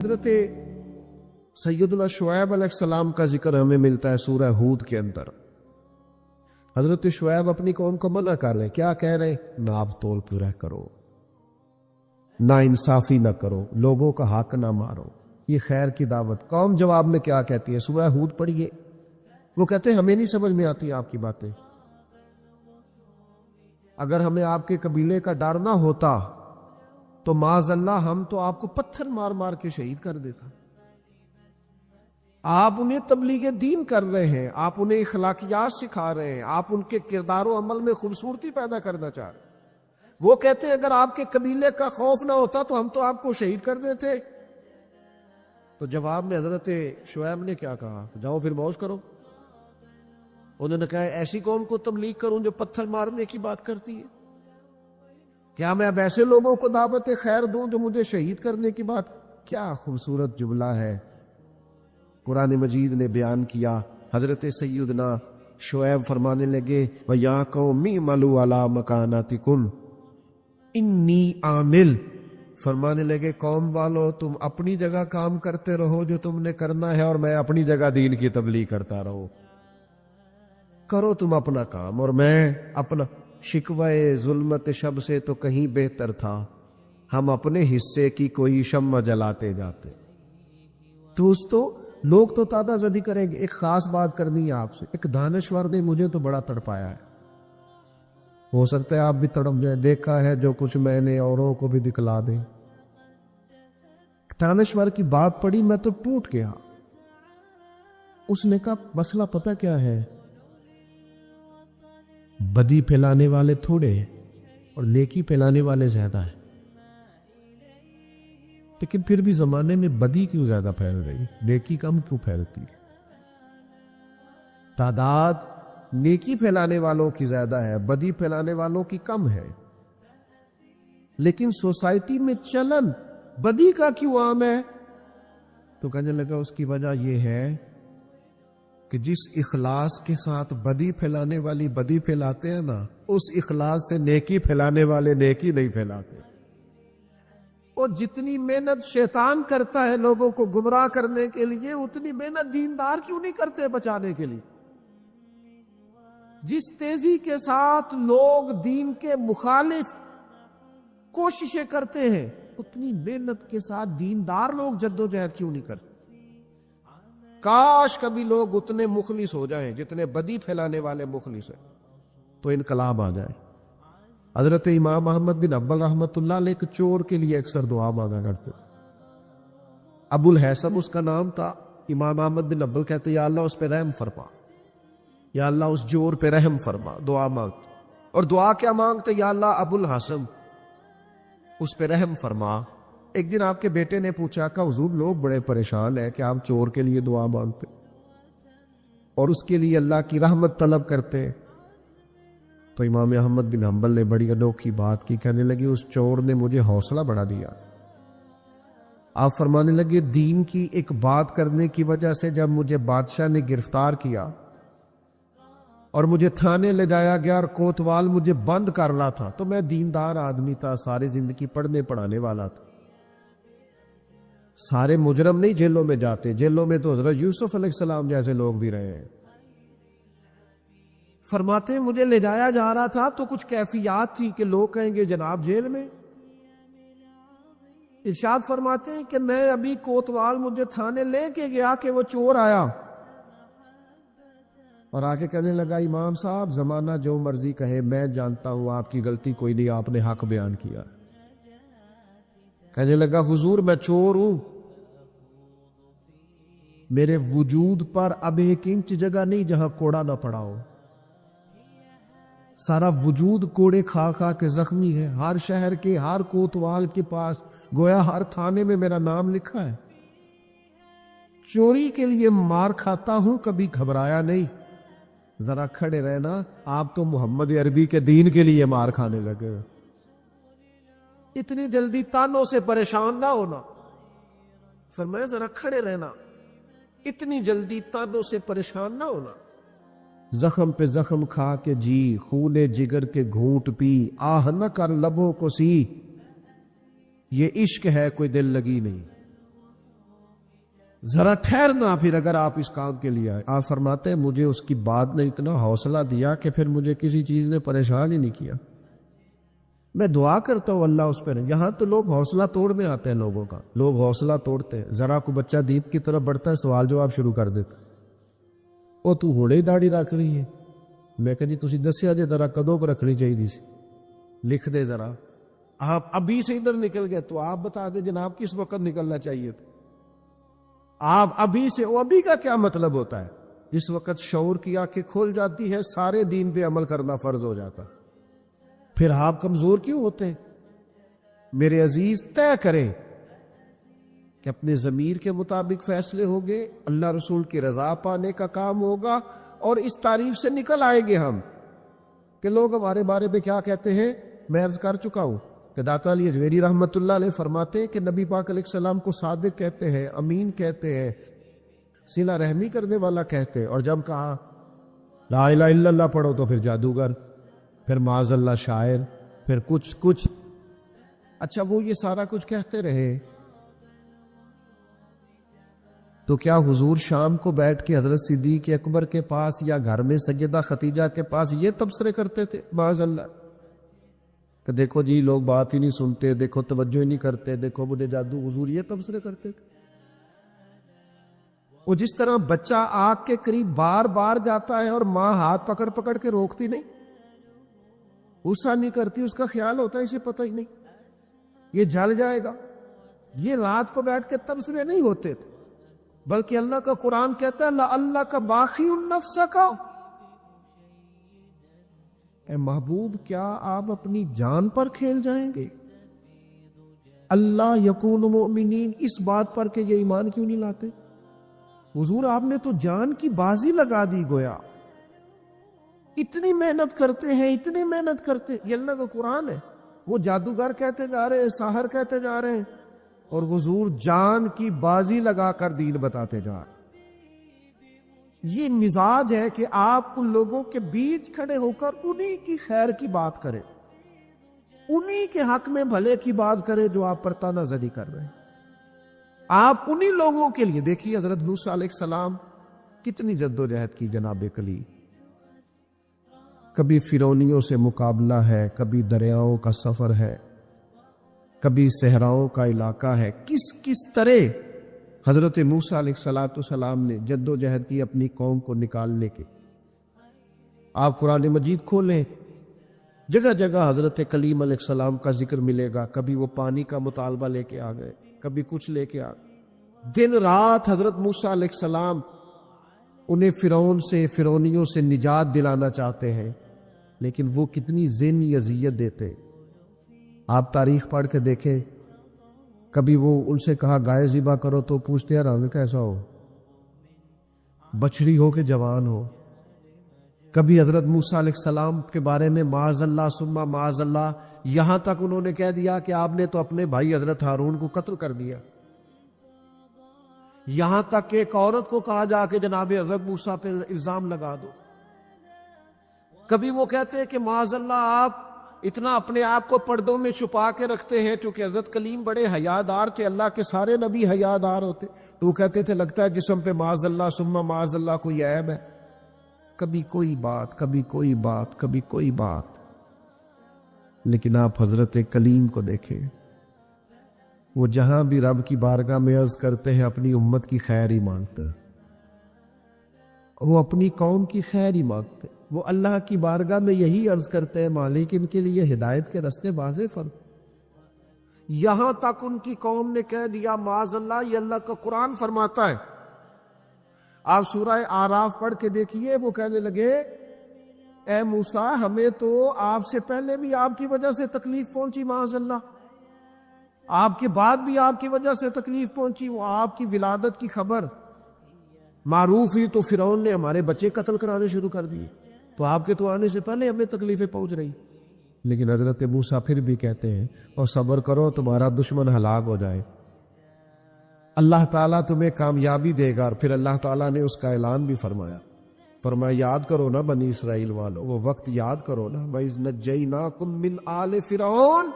حضرت سیدنا شعیب علیہ السلام کا ذکر ہمیں ملتا ہے سورہ ہود کے اندر۔ حضرت شعیب اپنی قوم کو منع کر رہے ہیں، کیا کہہ رہے ہیں؟ ناپ تول پورا کرو، نا انصافی نہ کرو، لوگوں کا حق نہ مارو، یہ خیر کی دعوت۔ قوم جواب میں کیا کہتی ہے؟ سورہ ہود پڑھیے، وہ کہتے ہیں ہمیں نہیں سمجھ میں آتی آپ کی باتیں، اگر ہمیں آپ کے قبیلے کا ڈر نہ ہوتا تو معاذ اللہ ہم تو آپ کو پتھر مار مار کے شہید کر دیتا۔ آپ انہیں تبلیغ دین کر رہے ہیں، آپ انہیں اخلاقیات سکھا رہے ہیں، آپ ان کے کردار و عمل میں خوبصورتی پیدا کرنا چاہ رہے ہیں۔ وہ کہتے ہیں اگر آپ کے قبیلے کا خوف نہ ہوتا تو ہم تو آپ کو شہید کر دیتے۔ تو جواب میں حضرت شعیب نے کیا کہا؟ جاؤ پھر موج کرو۔ انہوں نے کہا ایسی قوم کو تبلیغ کروں جو پتھر مارنے کی بات کرتی ہے؟ کیا میں اب ایسے لوگوں کو دعوت خیر دوں جو مجھے شہید کرنے کی بات؟ کیا خوبصورت جملہ ہے قرآن مجید نے بیان کیا۔ حضرت سیدنا شعیب فرمانے لگے وَيَا قَوْمِ اعْمَلُوا عَلَىٰ مَكَانَتِكُمْ إِنِّي عَامِلٌ، فرمانے لگے قوم والو تم اپنی جگہ کام کرتے رہو جو تم نے کرنا ہے، اور میں اپنی جگہ دین کی تبلیغ کرتا رہوں۔ کرو تم اپنا کام اور میں اپنا۔ شکوائے ظلمت شب سے تو کہیں بہتر تھا، ہم اپنے حصے کی کوئی شمع جلاتے جاتے۔ دوستو لوگ تو تادہ زدی کریں گے۔ ایک خاص بات کرنی ہے آپ سے، ایک دانشور نے مجھے تو بڑا تڑپایا ہے، ہو سکتا ہے آپ بھی تڑپ جائیں۔ دیکھا ہے جو کچھ میں نے اوروں کو بھی دکھلا دیں۔ دانشور کی بات پڑھی میں تو ٹوٹ گیا۔ اس نے کہا مسئلہ پتہ کیا ہے؟ بدی پھیلانے والے تھوڑے اور نیکی پھیلانے والے زیادہ ہیں، لیکن پھر بھی زمانے میں بدی کیوں زیادہ پھیل رہی، نیکی کم کیوں پھیلتی؟ تعداد نیکی پھیلانے والوں کی زیادہ ہے، بدی پھیلانے والوں کی کم ہے، لیکن سوسائٹی میں چلن بدی کا کیوں عام ہے؟ تو کہنے لگا اس کی وجہ یہ ہے کہ جس اخلاص کے ساتھ بدی پھیلانے والی بدی پھیلاتے ہیں نا، اس اخلاص سے نیکی پھیلانے والے نیکی نہیں پھیلاتے۔ اور جتنی محنت شیطان کرتا ہے لوگوں کو گمراہ کرنے کے لیے، اتنی محنت دیندار کیوں نہیں کرتے بچانے کے لیے؟ جس تیزی کے ساتھ لوگ دین کے مخالف کوششیں کرتے ہیں، اتنی محنت کے ساتھ دیندار لوگ جدوجہد کیوں نہیں کرتے؟ کاش کبھی لوگ اتنے مخلص ہو جائیں جتنے بدی پھیلانے والے مخلص ہیں، تو انقلاب آ جائے۔ حضرت امام احمد بن حنبل رحمۃ اللہ علیہ ایک چور کے لیے اکثر دعا مانگا کرتے تھے۔ ابو الحسن اس کا نام تھا۔ امام احمد بن حنبل کہتے یا اللہ اس پہ رحم فرما، یا اللہ اس چور پہ رحم فرما، دعا مانگتے۔ اور دعا کیا مانگتے؟ یا اللہ ابو الحسن اس پہ رحم فرما۔ ایک دن آپ کے بیٹے نے پوچھا کہ حضور لوگ بڑے پریشان ہیں کہ آپ چور کے لیے دعا مانگتے اور اس کے لیے اللہ کی رحمت طلب کرتے۔ تو امام احمد بن حنبل نے بڑی انوکھی بات کی، کہنے لگے اس چور نے مجھے حوصلہ بڑھا دیا۔ آپ فرمانے لگے دین کی ایک بات کرنے کی وجہ سے جب مجھے بادشاہ نے گرفتار کیا اور مجھے تھانے لے جایا گیا اور کوتوال مجھے بند کر رہا تھا، تو میں دیندار آدمی تھا، ساری زندگی پڑھنے پڑھانے والا تھا۔ سارے مجرم نہیں جیلوں میں جاتے، جیلوں میں تو حضرت یوسف علیہ السلام جیسے لوگ بھی رہے ہیں۔ فرماتے ہیں مجھے لے جایا جا رہا تھا تو کچھ کیفیات تھی کہ لوگ کہیں گے جناب جیل میں۔ ارشاد فرماتے ہیں کہ میں ابھی کوتوال مجھے تھانے لے کے گیا کہ وہ چور آیا اور آ کے کہنے لگا امام صاحب زمانہ جو مرضی کہے، میں جانتا ہوں آپ کی غلطی کوئی نہیں، آپ نے حق بیان کیا۔ کہنے لگا حضور میں چور ہوں، میرے وجود پر اب ایک انچ جگہ نہیں جہاں کوڑا نہ پڑا ہو، سارا وجود کوڑے کھا کھا کے زخمی ہے، ہر شہر کے ہر کوتوال کے پاس گویا ہر تھانے میں میرا نام لکھا ہے۔ چوری کے لیے مار کھاتا ہوں، کبھی گھبرایا نہیں۔ ذرا کھڑے رہنا، آپ تو محمد عربی کے دین کے لیے مار کھانے لگے۔ اتنی جلدی تانوں سے پریشان نہ ہونا، فرمایا ذرا کھڑے رہنا، اتنی جلدی تانوں سے پریشان نہ ہونا۔ زخم پہ زخم کھا کے جی، خون جگر کے گھونٹ پی، آہ نہ کر لبوں کو سی، یہ عشق ہے کوئی دل لگی نہیں۔ ذرا ٹھہرنا پھر اگر آپ اس کام کے لیے آئے. آپ فرماتے ہیں مجھے اس کی بات نے اتنا حوصلہ دیا کہ پھر مجھے کسی چیز نے پریشان ہی نہیں کیا. میں دعا کرتا ہوں اللہ اس پہ. یہاں تو لوگ حوصلہ توڑنے آتے ہیں لوگوں کا، لوگ حوصلہ توڑتے ہیں. ذرا کو بچہ دیپ کی طرف بڑھتا ہے سوال جواب شروع کر دیتا، وہ تو ہوڑے ہی داڑھی رکھ رہی ہے. میں کہ جی تسی دسیا جے ذرا کدوں کو رکھنی چاہیے سی، لکھ دے ذرا. آپ ابھی سے ادھر نکل گئے تو آپ بتا دیں جناب کس وقت نکلنا چاہیے تھا. آپ ابھی سے، وہ ابھی کا کیا مطلب ہوتا ہے؟ جس وقت شعور کی آنکھیں کھول جاتی ہے سارے دین پہ عمل کرنا فرض ہو جاتا. پھر آپ کمزور کیوں ہوتے ہیں؟ میرے عزیز طے کریں کہ اپنے ضمیر کے مطابق فیصلے ہوگے، اللہ رسول کی رضا پانے کا کام ہوگا، اور اس تعریف سے نکل آئیں گے ہم کہ لوگ ہمارے بارے میں کیا کہتے ہیں. میں عرض کر چکا ہوں کہ داتا علی اجویری رحمۃ اللہ علیہ فرماتے ہیں کہ نبی پاک علیہ السلام کو صادق کہتے ہیں، امین کہتے ہیں، صلہ رحمی کرنے والا کہتے ہیں، اور جب کہا لا الہ الا اللہ پڑھو تو پھر جادوگر، پھر معاذ اللہ شاعر، پھر کچھ. اچھا وہ یہ سارا کچھ کہتے رہے تو کیا حضور شام کو بیٹھ کے حضرت صدیق اکبر کے پاس یا گھر میں سیدہ خدیجہ کے پاس یہ تبصرے کرتے تھے معاذ اللہ کہ دیکھو جی لوگ بات ہی نہیں سنتے، دیکھو توجہ ہی نہیں کرتے، دیکھو مجھے جادو؟ حضور یہ تبصرے کرتے تھے؟ وہ جس طرح بچہ آگ کے قریب بار بار جاتا ہے اور ماں ہاتھ پکڑ پکڑ کے روکتی نہیں، غصہ نہیں کرتی، اس کا خیال ہوتا ہے اسے پتہ ہی نہیں یہ جل جائے گا. یہ رات کو بیٹھ کے تبصرے نہیں ہوتے تھے، بلکہ اللہ کا قرآن کہتا ہے اللہ کا باقی النفس کا. اے محبوب کیا آپ اپنی جان پر کھیل جائیں گے؟ اللہ یکون مؤمنین، اس بات پر کہ یہ ایمان کیوں نہیں لاتے؟ حضور آپ نے تو جان کی بازی لگا دی گویا. اتنی محنت کرتے ہیں، اتنی محنت کرتے ہیں. یہ اللہ کا قرآن ہے. وہ جادوگر کہتے جا رہے ہیں، ساحر کہتے جا رہے ہیں، اور حضور جان کی بازی لگا کر دین بتاتے جا رہے ہیں. یہ مزاج ہے کہ آپ ان لوگوں کے بیچ کھڑے ہو کر انہی کی خیر کی بات کریں، انہی کے حق میں بھلے کی بات کریں جو آپ پر تانا زنی کر رہے ہیں. آپ انہی لوگوں کے لیے دیکھیے حضرت موسیٰ علیہ السلام کتنی جدوجہد کی جناب کلی. کبھی فرعونیوں سے مقابلہ ہے، کبھی دریاؤں کا سفر ہے، کبھی صحراؤں کا علاقہ ہے. کس طرح حضرت موسیٰ علیہ السلام نے جدوجہد کی اپنی قوم کو نکالنے کے. آپ قرآن مجید کھولیں، جگہ جگہ حضرت کلیم علیہ السلام کا ذکر ملے گا. کبھی وہ پانی کا مطالبہ لے کے آ گئے، کبھی کچھ لے کے آ گئے. دن رات حضرت موسیٰ علیہ السلام انہیں فرعون سے، فرعونیوں سے نجات دلانا چاہتے ہیں، لیکن وہ کتنی ذہنی اذیت دیتے. آپ تاریخ پڑھ کے دیکھیں، کبھی وہ ان سے کہا گائے ذبح کرو تو پوچھتے ہیں رنگ کیسا ہو، بچڑی ہو کہ جوان ہو. کبھی حضرت موسیٰ علیہ السلام کے بارے میں معاذ اللہ ثم معاذ اللہ، یہاں تک انہوں نے کہہ دیا کہ آپ نے تو اپنے بھائی حضرت ہارون کو قتل کر دیا. یہاں تک کہ ایک عورت کو کہا جا کے جناب حضرت موسیٰ پہ الزام لگا دو. کبھی وہ کہتے ہیں کہ معاذ اللہ آپ اتنا اپنے آپ کو پردوں میں چھپا کے رکھتے ہیں، کیونکہ حضرت کلیم بڑے حیادار تھے، اللہ کے سارے نبی حیادار ہوتے. تو وہ کہتے تھے لگتا ہے جسم پہ معاذ اللہ ثم معاذ اللہ کوئی عیب ہے. کبھی کوئی بات، کبھی کوئی بات، کبھی کوئی بات. لیکن آپ حضرت کلیم کو دیکھیں، وہ جہاں بھی رب کی بارگاہ میں عرض کرتے ہیں اپنی امت کی خیر ہی مانگتے ہیں، وہ اپنی قوم کی خیر ہی مانگتے ہیں. وہ اللہ کی بارگاہ میں یہی عرض کرتے ہیں مالک ان کے لیے ہدایت کے راستے واضح فرما. یہاں تک ان کی قوم نے کہہ دیا معاذ اللہ. یہ اللہ کا قرآن فرماتا ہے، آپ سورہ آراف پڑھ کے دیکھیے، وہ کہنے لگے اے موسیٰ ہمیں تو آپ سے پہلے بھی آپ کی وجہ سے تکلیف پہنچی معاذ اللہ، آپ کے بعد بھی آپ کی وجہ سے تکلیف پہنچی. وہ آپ کی ولادت کی خبر معروف ہوئی تو فرعون نے ہمارے بچے قتل کرانے شروع کر دیے، تو آپ کے تو آنے سے پہلے ہمیں تکلیفیں پہنچ رہی. لیکن حضرت موسیٰ پھر بھی کہتے ہیں اور صبر کرو تمہارا دشمن ہلاک ہو جائے، اللہ تعالیٰ تمہیں کامیابی دے گا. اور پھر اللہ تعالیٰ نے اس کا اعلان بھی فرمایا، فرمایا یاد کرو نا بنی اسرائیل والو، وہ وقت یاد کرو نا وَإِذْ نَجَّيْنَاكُمْ مِنْ آلِ فِرْعَوْنَ،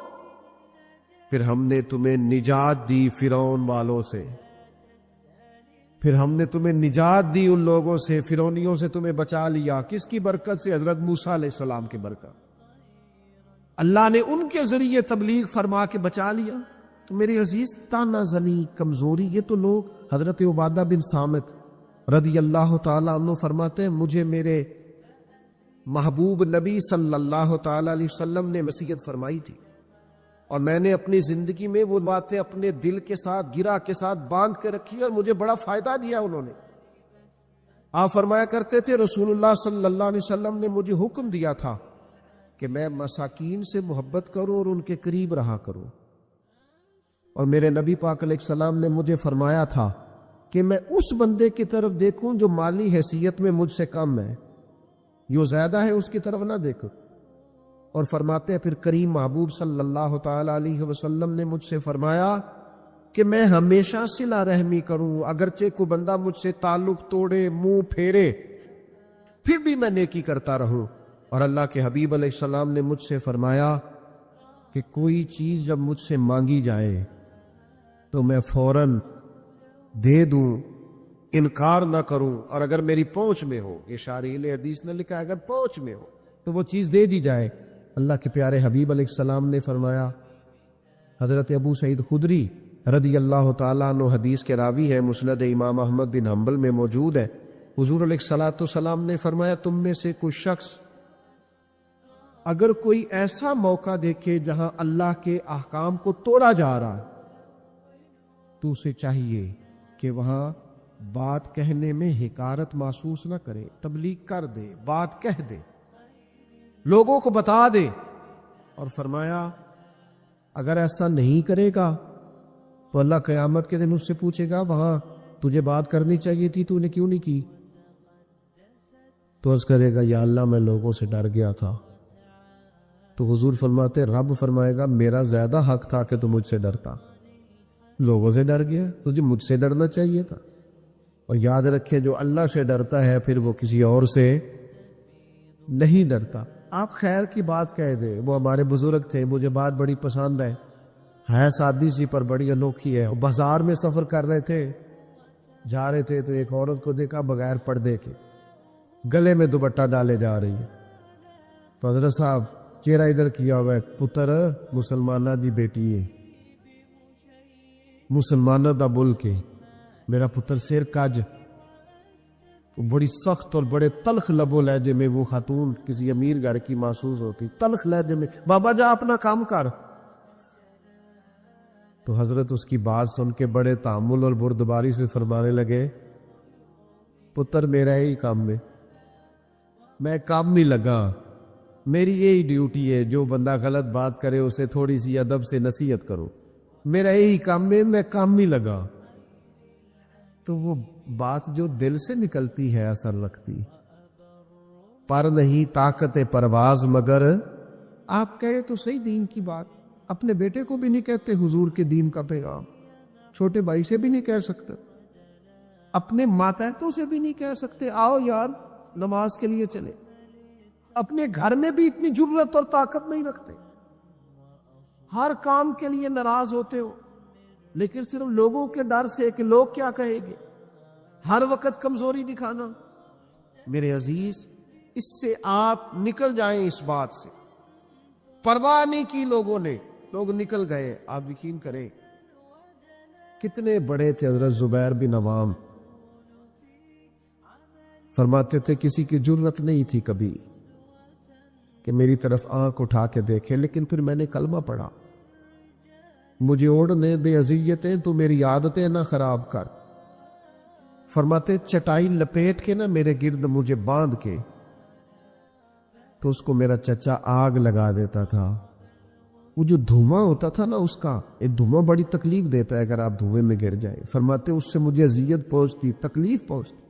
پھر ہم نے تمہیں نجات دی فرعون والوں سے. پھر ہم نے تمہیں نجات دی ان لوگوں سے، فرعونیوں سے تمہیں بچا لیا. کس کی برکت سے؟ حضرت موسیٰ علیہ السلام کی برکت. اللہ نے ان کے ذریعے تبلیغ فرما کے بچا لیا. تو میرے عزیز، تانا زنی، کمزوری، یہ تو لوگ. حضرت عبادہ بن صامت رضی اللہ تعالیٰ عنہ فرماتے ہیں مجھے میرے محبوب نبی صلی اللہ تعالیٰ علیہ وسلم نے نصیحت فرمائی تھی، اور میں نے اپنی زندگی میں وہ باتیں اپنے دل کے ساتھ، گرہ کے ساتھ باندھ کے رکھی، اور مجھے بڑا فائدہ دیا انہوں نے. آپ فرمایا کرتے تھے رسول اللہ صلی اللہ علیہ وسلم نے مجھے حکم دیا تھا کہ میں مساکین سے محبت کروں اور ان کے قریب رہا کروں. اور میرے نبی پاک علیہ السلام نے مجھے فرمایا تھا کہ میں اس بندے کی طرف دیکھوں جو مالی حیثیت میں مجھ سے کم ہے، جو زیادہ ہے اس کی طرف نہ دیکھوں. اور فرماتے ہیں پھر کریم محبوب صلی اللہ تعالیٰ علیہ وسلم نے مجھ سے فرمایا کہ میں ہمیشہ صلہ رحمی کروں، اگرچہ کوئی بندہ مجھ سے تعلق توڑے، منہ پھیرے، پھر بھی میں نیکی کرتا رہوں. اور اللہ کے حبیب علیہ السلام نے مجھ سے فرمایا کہ کوئی چیز جب مجھ سے مانگی جائے تو میں فوراً دے دوں، انکار نہ کروں، اور اگر میری پہنچ میں ہو، یہ شارحیل حدیث نے لکھا ہے اگر پہنچ میں ہو تو وہ چیز دے دی جائے. اللہ کے پیارے حبیب علیہ السلام نے فرمایا. حضرت ابو سعید خدری رضی اللہ تعالیٰ عنہ حدیث کے راوی ہے، مسند امام احمد بن حنبل میں موجود ہے. حضور علیہ الصلوۃ والسلام نے فرمایا تم میں سے کوئی شخص اگر کوئی ایسا موقع دیکھے جہاں اللہ کے احکام کو توڑا جا رہا ہے تو اسے چاہیے کہ وہاں بات کہنے میں حقارت محسوس نہ کرے، تبلیغ کر دے، بات کہہ دے، لوگوں کو بتا دے. اور فرمایا اگر ایسا نہیں کرے گا تو اللہ قیامت کے دن اس سے پوچھے گا وہاں تجھے بات کرنی چاہیے تھی، تو نے کیوں نہیں کی؟ تو عرض کرے گا یا اللہ میں لوگوں سے ڈر گیا تھا. تو حضور فرماتے رب فرمائے گا میرا زیادہ حق تھا کہ تو مجھ سے ڈرتا، لوگوں سے ڈر گیا، تجھے مجھ سے ڈرنا چاہیے تھا. اور یاد رکھیں جو اللہ سے ڈرتا ہے پھر وہ کسی اور سے نہیں ڈرتا. آپ خیر کی بات کہہ دیں. وہ ہمارے بزرگ تھے، مجھے بات بڑی پسند ہے سادی سی پر بڑی انوکھی ہے. بازار میں سفر کر رہے تھے، جا رہے تھے تو ایک عورت کو دیکھا بغیر پردے کے، گلے میں دوپٹہ ڈالے جا رہی ہے. تو حضرت صاحب چہرہ ادھر کیا ہوا ہے، پتر مسلمانہ دی بیٹی ہے، مسلمانہ دا ملک ہے، میرا پتر سر کج. بڑی سخت اور بڑے تلخ لب و لہجے میں وہ خاتون کسی امیر گھر کی محسوس ہوتی، تلخ لہجے میں بابا جا اپنا کام کر. تو حضرت اس کی بات سن کے بڑے تحمل اور بردباری سے فرمانے لگے پتر میرا یہی کام ہے، میں کام نہیں لگا، میری یہی ڈیوٹی ہے جو بندہ غلط بات کرے اسے تھوڑی سی ادب سے نصیحت کرو، میرا یہی کام ہے، میں کام نہیں لگا. تو وہ بات جو دل سے نکلتی ہے اثر رکھتی. پر نہیں طاقت پرواز مگر، آپ کہے تو صحیح دین کی بات، اپنے بیٹے کو بھی نہیں کہتے حضور کے دین کا پیغام، چھوٹے بھائی سے بھی نہیں کہہ سکتے، اپنے ماتحتوں سے بھی نہیں کہہ سکتے آؤ یار نماز کے لیے چلے. اپنے گھر میں بھی اتنی جرت اور طاقت نہیں رکھتے، ہر کام کے لیے ناراض ہوتے ہو، لیکن صرف لوگوں کے ڈر سے کہ لوگ کیا کہیں گے، ہر وقت کمزوری دکھانا. میرے عزیز اس سے آپ نکل جائیں، اس بات سے پرواہ نہیں کی لوگوں نے، لوگ نکل گئے. آپ یقین کریں کتنے بڑے تھے حضرت زبیر بن عوام، فرماتے تھے کسی کی جرت نہیں تھی کبھی کہ میری طرف آنکھ اٹھا کے دیکھے، لیکن پھر میں نے کلمہ پڑھا، مجھے اوڑھنے دے اذیتیں، تو میری عادتیں نہ خراب کر. فرماتے چٹائی لپیٹ کے نہ میرے گرد مجھے باندھ کے، تو اس کو میرا چچا آگ لگا دیتا تھا. وہ جو دھواں ہوتا تھا نا اس کا، ایک دھواں بڑی تکلیف دیتا ہے اگر آپ دھوئے میں گر جائیں. فرماتے اس سے مجھے اذیت پہنچتی، تکلیف پہنچتی،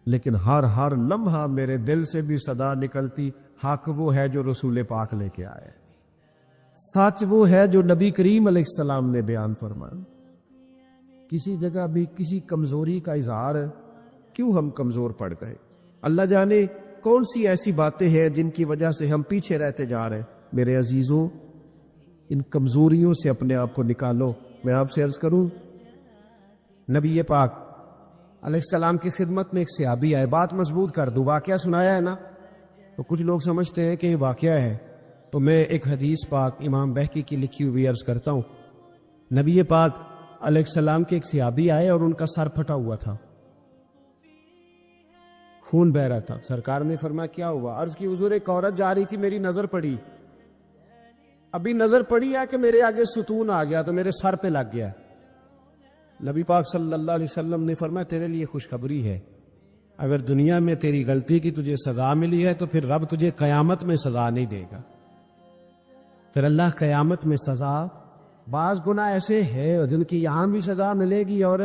لیکن ہر لمحہ میرے دل سے بھی صدا نکلتی حق وہ ہے جو رسول پاک لے کے آئے، سچ وہ ہے جو نبی کریم علیہ السلام نے بیان فرمایا. کسی جگہ بھی کسی کمزوری کا اظہار ہے، کیوں ہم کمزور پڑ گئے؟ اللہ جانے کون سی ایسی باتیں ہیں جن کی وجہ سے ہم پیچھے رہتے جا رہے ہیں. میرے عزیزوں ان کمزوریوں سے اپنے آپ کو نکالو. میں آپ سے عرض کروں نبی پاک علیہ السلام کی خدمت میں ایک صحابی آئے. بات مضبوط کر دوں, واقعہ سنایا ہے نا, تو کچھ لوگ سمجھتے ہیں کہ یہ واقعہ ہے, تو میں ایک حدیث پاک امام بہقی کی لکھی ہوئی عرض کرتا ہوں. نبی پاک علیہ السلام کے ایک صحابی آئے اور ان کا سر پھٹا ہوا تھا, خون بہ رہا تھا. سرکار نے فرمایا کیا ہوا؟ عرض کی حضور ایک عورت جا رہی تھی, میری نظر پڑی, ابھی نظر پڑی ہے کہ میرے آگے ستون آ گیا تو میرے سر پہ لگ گیا. نبی پاک صلی اللہ علیہ وسلم نے فرمایا تیرے لیے خوشخبری ہے, اگر دنیا میں تیری غلطی کی تجھے سزا ملی ہے تو پھر رب تجھے قیامت میں سزا نہیں دے گا. پھر اللہ قیامت میں سزا, بعض گناہ ایسے ہیں جن کی یہاں بھی سزا ملے گی اور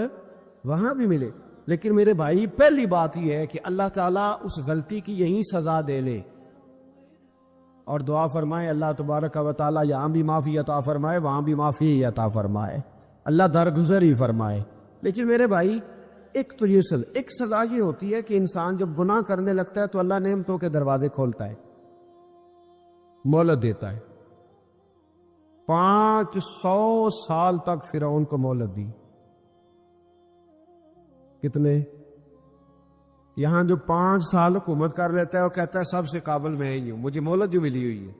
وہاں بھی ملے, لیکن میرے بھائی پہلی بات یہ ہے کہ اللہ تعالیٰ اس غلطی کی یہیں سزا دے لے, اور دعا فرمائے اللہ تبارک و تعالیٰ یہاں بھی معافی عطا فرمائے, وہاں بھی معافی عطا فرمائے, اللہ درگزر ہی فرمائے. لیکن میرے بھائی ایک تو یہ ایک سزا یہ ہوتی ہے کہ انسان جب گناہ کرنے لگتا ہے تو اللہ نعمتوں کے دروازے کھولتا ہے, مہلت دیتا ہے. 500 سال تک فرعون کو مہلت دی. کتنے؟ یہاں جو 5 سال حکومت کر لیتا ہے وہ کہتا ہے سب سے قابل میں ہی ہوں, مجھے مہلت جو ملی ہوئی ہے.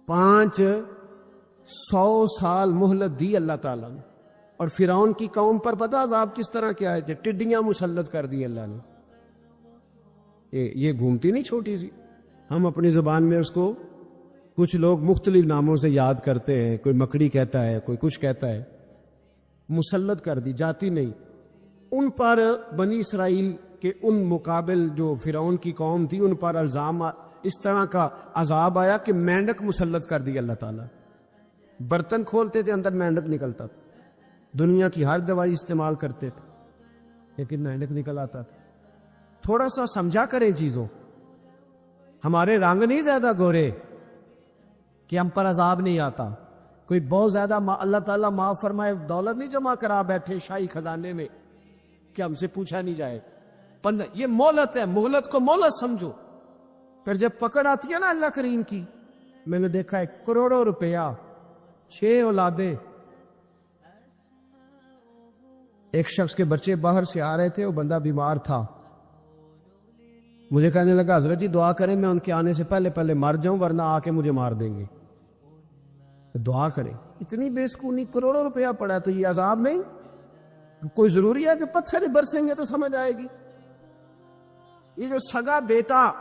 500 سال مہلت دی اللہ تعالیٰ نے. اور فرعون کی قوم پر پتہ عذاب کس طرح کے آئے تھے؟ ٹڈیاں مسلط کر دی اللہ نے. یہ گھومتی نہیں چھوٹی سی, ہم اپنی زبان میں اس کو کچھ لوگ مختلف ناموں سے یاد کرتے ہیں, کوئی مکڑی کہتا ہے, کوئی کچھ کہتا ہے. مسلط کر دی, جاتی نہیں. ان پر بنی اسرائیل کے ان مقابل جو فرعون کی قوم تھی ان پر الزام اس طرح کا عذاب آیا کہ مینڈک مسلط کر دی اللہ تعالیٰ. برتن کھولتے تھے اندر مینڈک نکلتا تھا, دنیا کی ہر دوائی استعمال کرتے تھے لیکن مینڈک نکل آتا تھا. تھوڑا سا سمجھا کریں چیزوں. ہمارے رنگ نہیں زیادہ گورے کہ ہم پر عذاب نہیں آتا. کوئی بہت زیادہ اللہ تعالیٰ معاف فرمائے دولت نہیں جمع کرا بیٹھے شاہی خزانے میں کہ ہم سے پوچھا نہیں جائے. یہ مہلت ہے, مہلت کو مہلت سمجھو. پھر جب پکڑ آتی ہے نا اللہ کریم کی, میں نے دیکھا ہے کروڑوں روپیہ, 6 اولادیں. ایک شخص کے بچے باہر سے آ رہے تھے, وہ بندہ بیمار تھا. مجھے کہنے لگا حضرت جی دعا کریں میں ان کے آنے سے پہلے پہلے مر جاؤں ورنہ آ کے مجھے مار دیں گے. دعا کریں. اتنی بے سکونی, کروڑوں روپیہ پڑا ہے تو یہ عذاب نہیں. کوئی ضروری ہے کہ پتھر برسیں گے تو سمجھ آئے گی؟ یہ جو سگا بیٹا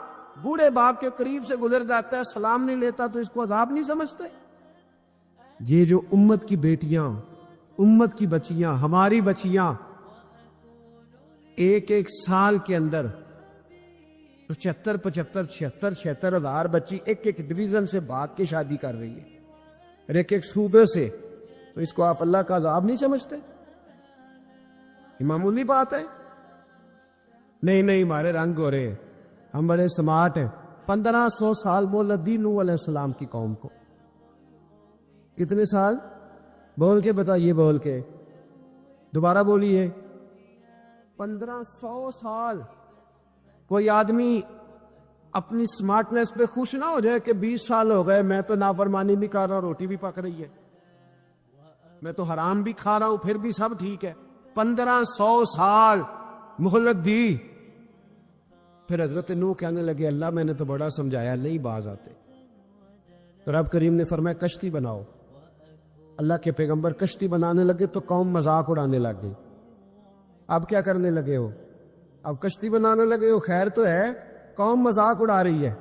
بوڑھے باپ کے قریب سے گزر جاتا ہے, سلام نہیں لیتا, تو اس کو عذاب نہیں سمجھتے؟ یہ جو امت کی بیٹیاں, امت کی بچیاں, ہماری بچیاں, ایک سال کے اندر 75 ہزار بچی ایک ڈویژن سے بھاگ کے شادی کر رہی ہے, ایک صوبے سے. تو اس کو آپ اللہ کا عذاب نہیں سمجھتے؟ یہ معمولی بات ہے. نہیں ہمارے رنگ ہو رہے ہیں, ہم بڑے سمارٹ ہیں. 1500 سال مہلت دی نوح علیہ السلام کی قوم کو. کتنے سال؟ بول کے بتائیے, بول کے دوبارہ بولیے. 1500 سال. کوئی آدمی اپنی سمارٹنس پہ خوش نہ ہو جائے کہ 20 سال ہو گئے میں تو نافرمانی بھی کر رہا ہوں, روٹی بھی پک رہی ہے, میں تو حرام بھی کھا رہا ہوں, پھر بھی سب ٹھیک ہے. 1500 سال مہلت دی. پھر حضرت نوح کہنے لگے اللہ میں نے تو بڑا سمجھایا, نہیں باز آتے. تو رب کریم نے فرمایا کشتی بناؤ. اللہ کے پیغمبر کشتی بنانے لگے تو قوم مذاق اڑانے لگ گئی. اب کیا کرنے لگے ہو؟ اب کشتی بنانے لگے ہو, خیر تو ہے, قوم مذاق اڑا رہی ہے.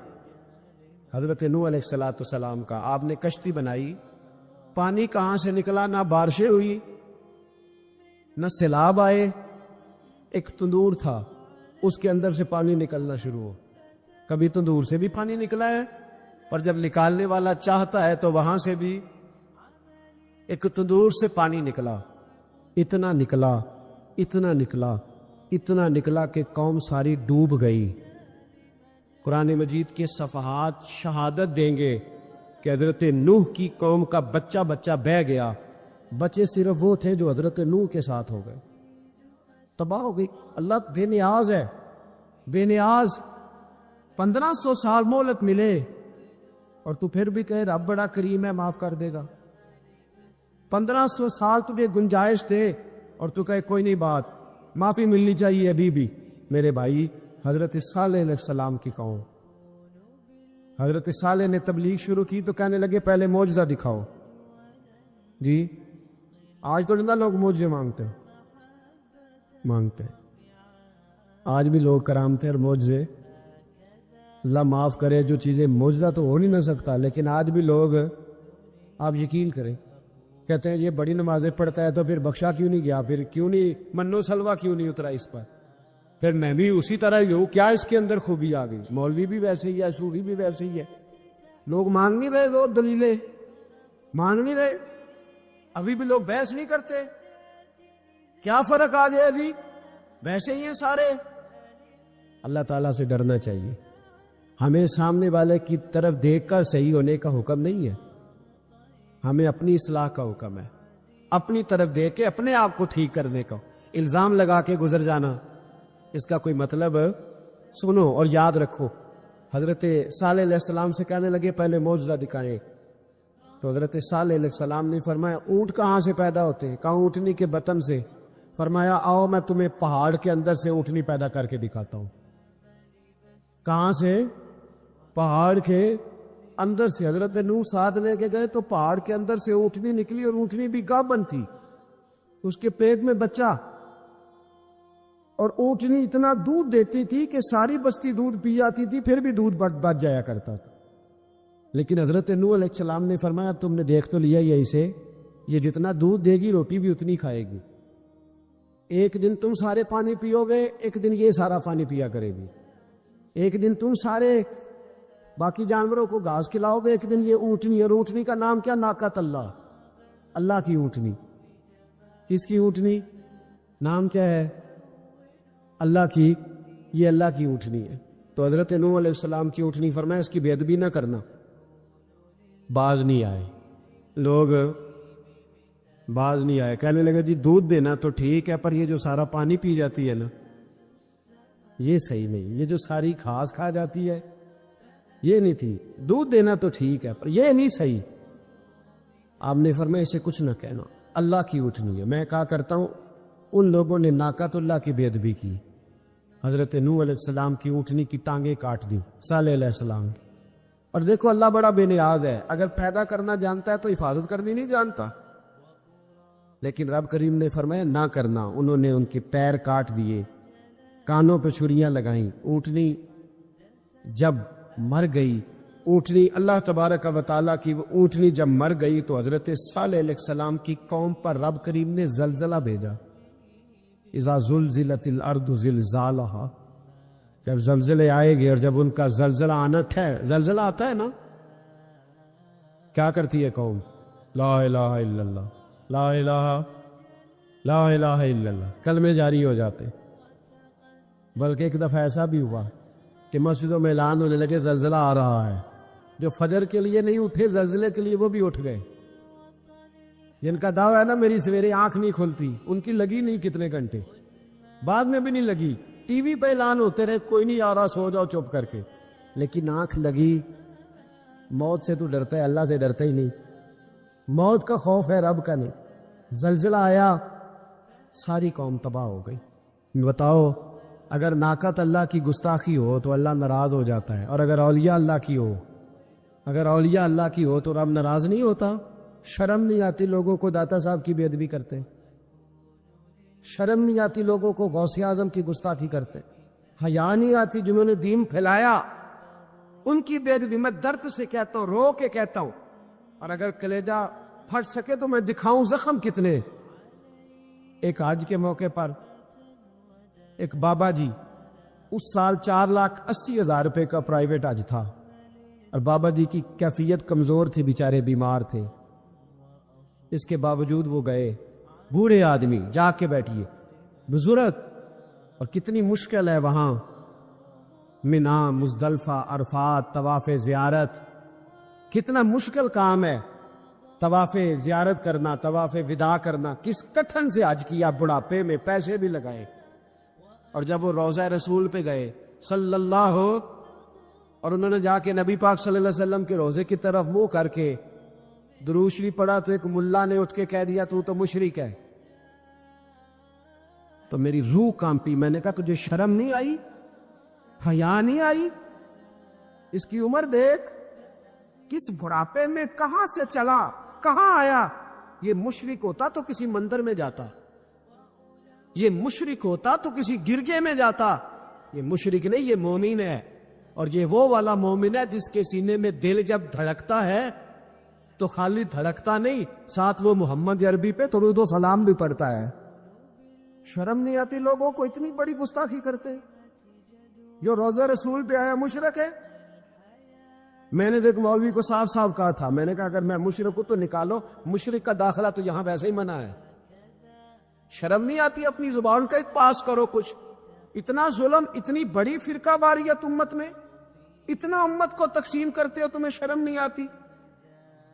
حضرت نوح علیہ السلام کا آپ نے کشتی بنائی, پانی کہاں سے نکلا؟ نہ بارشیں ہوئی نہ سیلاب آئے. ایک تندور تھا, اس کے اندر سے پانی نکلنا شروع ہو. کبھی تندور سے بھی پانی نکلا ہے, پر جب نکالنے والا چاہتا ہے تو وہاں سے بھی ایک تندور سے پانی نکلا. اتنا نکلا, اتنا نکلا, اتنا نکلا کہ قوم ساری ڈوب گئی. قرآن مجید کے صفحات شہادت دیں گے کہ حضرت نوح کی قوم کا بچہ بہ گیا. بچے صرف وہ تھے جو حضرت نوح کے ساتھ ہو گئے, تباہ ہو گئی. اللہ بے نیاز ہے, بے نیاز. 1500 سال مہلت ملے اور تو پھر بھی کہے رب بڑا کریم ہے معاف کر دے گا. 1500 سال تجھے گنجائش دے اور تو کہے کوئی نہیں بات، معافی ملنی چاہیے ابھی بھی۔ میرے بھائی، حضرت صالح علیہ السلام کی قوم، حضرت صالح نے تبلیغ شروع کی تو کہنے لگے پہلے معجزہ دکھاؤ۔ جی آج تو نہ لوگ معجزے مانگتے ہیں، آج بھی لوگ کرامتیں اور معجزے، اللہ معاف کرے، جو چیزیں معجزہ تو ہو نہیں نہ سکتا، لیکن آج بھی لوگ، آپ یقین کریں، کہتے ہیں یہ بڑی نمازیں پڑھتا ہے تو پھر بخشا کیوں نہیں گیا، پھر کیوں نہیں منو سلوا کیوں نہیں اترا اس پر، پھر میں بھی اسی طرح ہی ہوں، کیا اس کے اندر خوبی آ گئی؟ مولوی بھی ویسے ہی ہے، صوفی بھی ویسے ہی ہے، لوگ مانگ نہیں رہے، دو دلیلیں مانگ نہیں رہے، ابھی بھی لوگ بحث نہیں کرتے، کیا فرق آ جائے جی، ویسے ہی ہیں سارے۔ اللہ تعالیٰ سے ڈرنا چاہیے، ہمیں سامنے والے کی طرف دیکھ کر صحیح ہونے کا حکم نہیں ہے، ہمیں اپنی اصلاح کا حکم ہے، اپنی طرف دیکھ کے اپنے آپ کو ٹھیک کرنے کا۔ الزام لگا کے گزر جانا، اس کا کوئی مطلب، سنو اور یاد رکھو۔ حضرت صالح علیہ السلام سے کہنے لگے پہلے معجزہ دکھائیں، تو حضرت صالح علیہ السلام نے فرمایا اونٹ کہاں سے پیدا ہوتے ہیں؟ کہا اونٹنی کے بطن سے۔ فرمایا آؤ میں تمہیں پہاڑ کے اندر سے اونٹنی پیدا کر کے دکھاتا ہوں۔ کہاں سے؟ پہاڑ کے اندر سے۔ حضرت نوح ساتھ لے کے گئے تو پہاڑ کے اندر سے اونٹنی نکلی، اور اونٹنی بھی گابن تھی، اس کے پیٹ میں بچہ، اور اونٹنی اتنا دودھ دیتی تھی کہ ساری بستی دودھ پی جاتی تھی، پھر بھی دودھ بچ جایا کرتا تھا۔ لیکن حضرت نوح علیہ السلام نے فرمایا تم نے دیکھ تو لیا یہ اسے، یہ جتنا دودھ دے گی روٹی بھی اتنی کھائے گی، ایک دن تم سارے پانی پیو گے، ایک دن یہ سارا پانی پیا کرے گی، ایک دن تم سارے باقی جانوروں کو گھاس کھلاؤ گے، ایک دن یہ اونٹنی، اور اونٹنی کا نام کیا؟ ناقۃ اللہ، اللہ کی اونٹنی۔ کس کی اونٹنی؟ نام کیا ہے؟ اللہ کی، یہ اللہ کی اونٹنی ہے۔ تو حضرت نوح علیہ السلام کی اونٹنی، فرمایا اس کی بے ادبی نہ کرنا۔ باز نہیں آئے لوگ، باز نہیں آئے، کہنے لگے جی دودھ دینا تو ٹھیک ہے، پر یہ جو سارا پانی پی جاتی ہے نا، یہ صحیح نہیں، یہ جو ساری گھاس کھا جاتی ہے یہ نہیں تھی، دودھ دینا تو ٹھیک ہے پر یہ نہیں صحیح۔ آپ نے فرمایا اسے کچھ نہ کہنا، اللہ کی اونٹنی ہے۔ میں کہا کرتا ہوں ان لوگوں نے ناقۃ اللہ کی بے ادبی کی، حضرت نوح علیہ السلام کی اونٹنی کی ٹانگیں کاٹ دی، صالح علیہ السلام کی۔ اور دیکھو اللہ بڑا بے نیاز ہے، اگر پیدا کرنا جانتا ہے تو حفاظت کرنی نہیں جانتا، لیکن رب کریم نے فرمایا نہ کرنا۔ انہوں نے ان کے پیر کاٹ دیے، کانوں پہ چھریاں لگائیں۔ اونٹنی جب مر گئی، اونٹنی اللہ تبارک و تعالیٰ کی وہ اونٹنی جب مر گئی تو حضرت صالح علیہ السلام کی قوم پر رب کریم نے زلزلہ بھیجا۔ اذا زلزلت الارض زلزالہا، جب زلزلے آئے گے، اور جب ان کا زلزلہ آنا ہے، زلزلہ آتا ہے نا، کیا کرتی ہے قوم؟ لا الہ الا اللہ، لا الہ الا اللہ، کلمے جاری ہو جاتے۔ بلکہ ایک دفعہ ایسا بھی ہوا کہ مسجدوں میں اعلان ہونے لگے زلزلہ آ رہا ہے، جو فجر کے لیے نہیں اٹھے زلزلے کے لیے وہ بھی اٹھ گئے، جن کا دعویٰ ہے نا میری سویرے آنکھ نہیں کھلتی، ان کی لگی نہیں کتنے گھنٹے، بعد میں بھی نہیں لگی، ٹی وی پہ اعلان ہوتے رہے کوئی نہیں آ رہا، سو جاؤ چپ کر کے، لیکن آنکھ لگی۔ موت سے تو ڈرتا ہے، اللہ سے ڈرتا ہی نہیں، موت کا خوف ہے رب کا نہیں۔ زلزلہ آیا، ساری قوم تباہ ہو گئی۔ بتاؤ اگر ناقۃ اللہ کی گستاخی ہو تو اللہ ناراض ہو جاتا ہے، اور اگر اولیاء اللہ کی ہو، اگر اولیاء اللہ کی ہو تو رب ناراض نہیں ہوتا؟ شرم نہیں آتی لوگوں کو داتا صاحب کی بے ادبی کرتے؟ شرم نہیں آتی لوگوں کو غوث اعظم کی گستاخی کرتے؟ حیا نہیں آتی جنہوں نے دین پھیلایا ان کی بے ادبی؟ میں درد سے کہتا ہوں، رو کے کہتا ہوں، اور اگر کلیجہ پھٹ سکے تو میں دکھاؤں زخم کتنے۔ ایک حج کے موقع پر ایک بابا جی، اس سال 4,80,000 روپے کا پرائیویٹ حج تھا، اور بابا جی کی کیفیت کمزور تھی، بیچارے بیمار تھے، اس کے باوجود وہ گئے۔ بوڑھے آدمی، جا کے بیٹھیے، بزرگ، اور کتنی مشکل ہے وہاں، منا، مزدلفہ، عرفات، طواف زیارت، کتنا مشکل کام ہے طواف زیارت کرنا، طواف وداع کرنا، کس کٹھن سے حج کیا، بڑھاپے میں پیسے بھی لگائے۔ اور جب وہ روضہ رسول پہ گئے صلی اللہ، اور انہوں نے جا کے نبی پاک صلی اللہ علیہ وسلم کے روضے کی طرف منہ کر کے درود شریف پڑھا تو ایک ملا نے اٹھ کے کہہ دیا تو مشرک ہے، تو میری روح کانپی. میں نے کہا تجھے شرم نہیں آئی, حیا نہیں آئی؟ اس کی عمر دیکھ, کس بڑھاپے میں کہاں سے چلا, کہاں آیا. یہ مشرک ہوتا تو کسی مندر میں جاتا, یہ مشرک ہوتا تو کسی گرجے میں جاتا. یہ مشرک نہیں, یہ مومن ہے. اور یہ وہ والا مومن ہے جس کے سینے میں دل جب دھڑکتا ہے تو خالی دھڑکتا نہیں, ساتھ وہ محمد عربی پہ درود و سلام بھی پڑھتا ہے. شرم نہیں آتی لوگوں کو, اتنی بڑی گستاخی کرتے. جو روزہ رسول پہ آیا مشرک ہے. میں نے ایک مولوی کو صاف صاف کہا تھا, میں نے کہا اگر میں مشرک ہوں تو نکالو, مشرک کا داخلہ تو یہاں ویسے ہی منع ہے. شرم نہیں آتی, اپنی زبان کا ایک پاس کرو کچھ. اتنا ظلم, اتنی بڑی فرقہ واریت امت میں, اتنا امت کو تقسیم کرتے ہو, تمہیں شرم نہیں آتی؟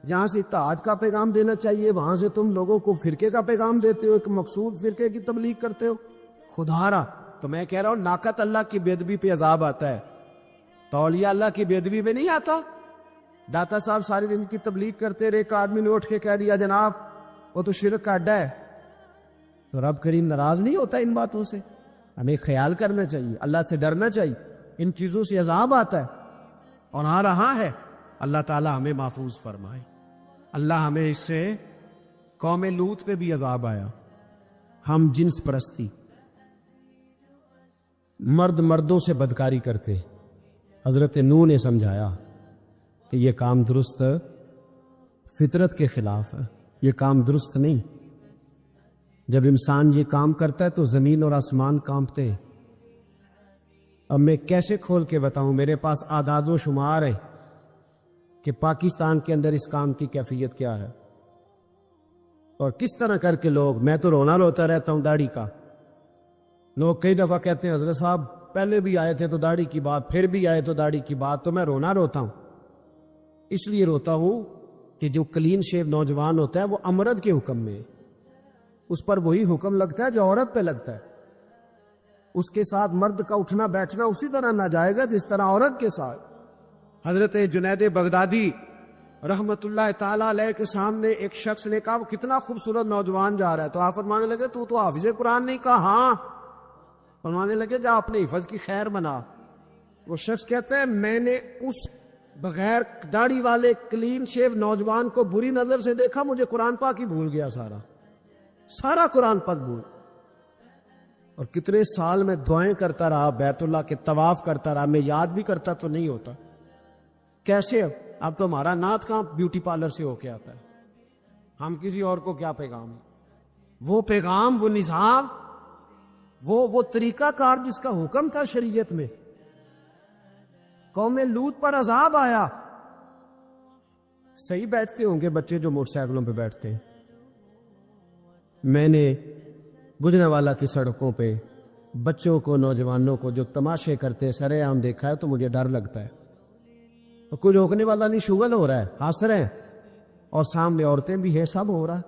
جہاں سے اتحاد کا پیغام دینا چاہیے وہاں سے تم لوگوں کو فرقے کا پیغام دیتے ہو, ایک مقصود فرقے کی تبلیغ کرتے ہو. خدا را, تو میں کہہ رہا ہوں ناقت اللہ کی بے ادبی پہ عذاب آتا ہے, تو اولیاء اللہ کی بے ادبی پہ نہیں آتا. داتا صاحب ساری دن کی تبلیغ کرتے رہے, ایک آدمی نے اٹھ کے کہہ دیا جناب وہ تو شرک کا اڈا ہے, تو رب کریم ناراض نہیں ہوتا ان باتوں سے؟ ہمیں خیال کرنا چاہیے, اللہ سے ڈرنا چاہیے. ان چیزوں سے عذاب آتا ہے اور آ رہا ہے. اللہ تعالی ہمیں محفوظ فرمائے. اللہ ہمیں اس سے, قوم لوط پہ بھی عذاب آیا. ہم جنس پرستی, مرد مردوں سے بدکاری کرتے. حضرت نوح نے سمجھایا کہ یہ کام درست, فطرت کے خلاف ہے, یہ کام درست نہیں. جب انسان یہ کام کرتا ہے تو زمین اور آسمان کانپتے ہیں. اب میں کیسے کھول کے بتاؤں, میرے پاس اعداد و شمار ہے کہ پاکستان کے اندر اس کام کی کیفیت کیا ہے اور کس طرح کر کے لوگ, میں تو رونا روتا رہتا ہوں داڑھی کا. لوگ کئی دفعہ کہتے ہیں حضرت صاحب پہلے بھی آئے تھے تو داڑھی کی بات, پھر بھی آئے تو داڑھی کی بات. تو میں رونا روتا ہوں, اس لیے روتا ہوں کہ جو کلین شیو نوجوان ہوتا ہے وہ امرد کے حکم میں, اس پر وہی حکم لگتا ہے جو عورت پہ لگتا ہے. اس کے ساتھ مرد کا اٹھنا بیٹھنا اسی طرح نہ جائے گا جس طرح عورت کے ساتھ. حضرت جنید بغدادی رحمت اللہ تعالیٰ علیہ کے سامنے ایک شخص نے کہا وہ کتنا خوبصورت نوجوان جا رہا ہے, تو آپ فرمانے لگے تو حافظ قرآن نہیں؟ کہا ہاں. فرمانے لگے جا اپنے حفظ کی خیر بنا. وہ شخص کہتا ہے میں نے اس بغیر داڑھی والے کلین شیو نوجوان کو بری نظر سے دیکھا, مجھے قرآن پاک ہی بھول گیا, سارا قرآن پاک بھول. اور کتنے سال میں دعائیں کرتا رہا, بیت اللہ کے طواف کرتا رہا, میں یاد بھی کرتا تو نہیں ہوتا. کیسے اب تو ہمارا نعت کہاں بیوٹی پارلر سے ہو کے آتا ہے, ہم کسی اور کو کیا پیغام ہے. وہ پیغام, وہ نظام, وہ طریقہ کار جس کا حکم تھا شریعت میں. قوم لوط پر عذاب آیا. صحیح بیٹھتے ہوں گے بچے جو موٹر سائیکلوں پہ بیٹھتے ہیں. میں نے گجرانوالہ کی سڑکوں پہ بچوں کو, نوجوانوں کو جو تماشے کرتے سرے عام دیکھا ہے تو مجھے ڈر لگتا ہے. اور کوئی روکنے والا نہیں, شغل ہو رہا ہے, ہنس رہے ہیں, اور سامنے عورتیں بھی ہے, سب ہو رہا ہے.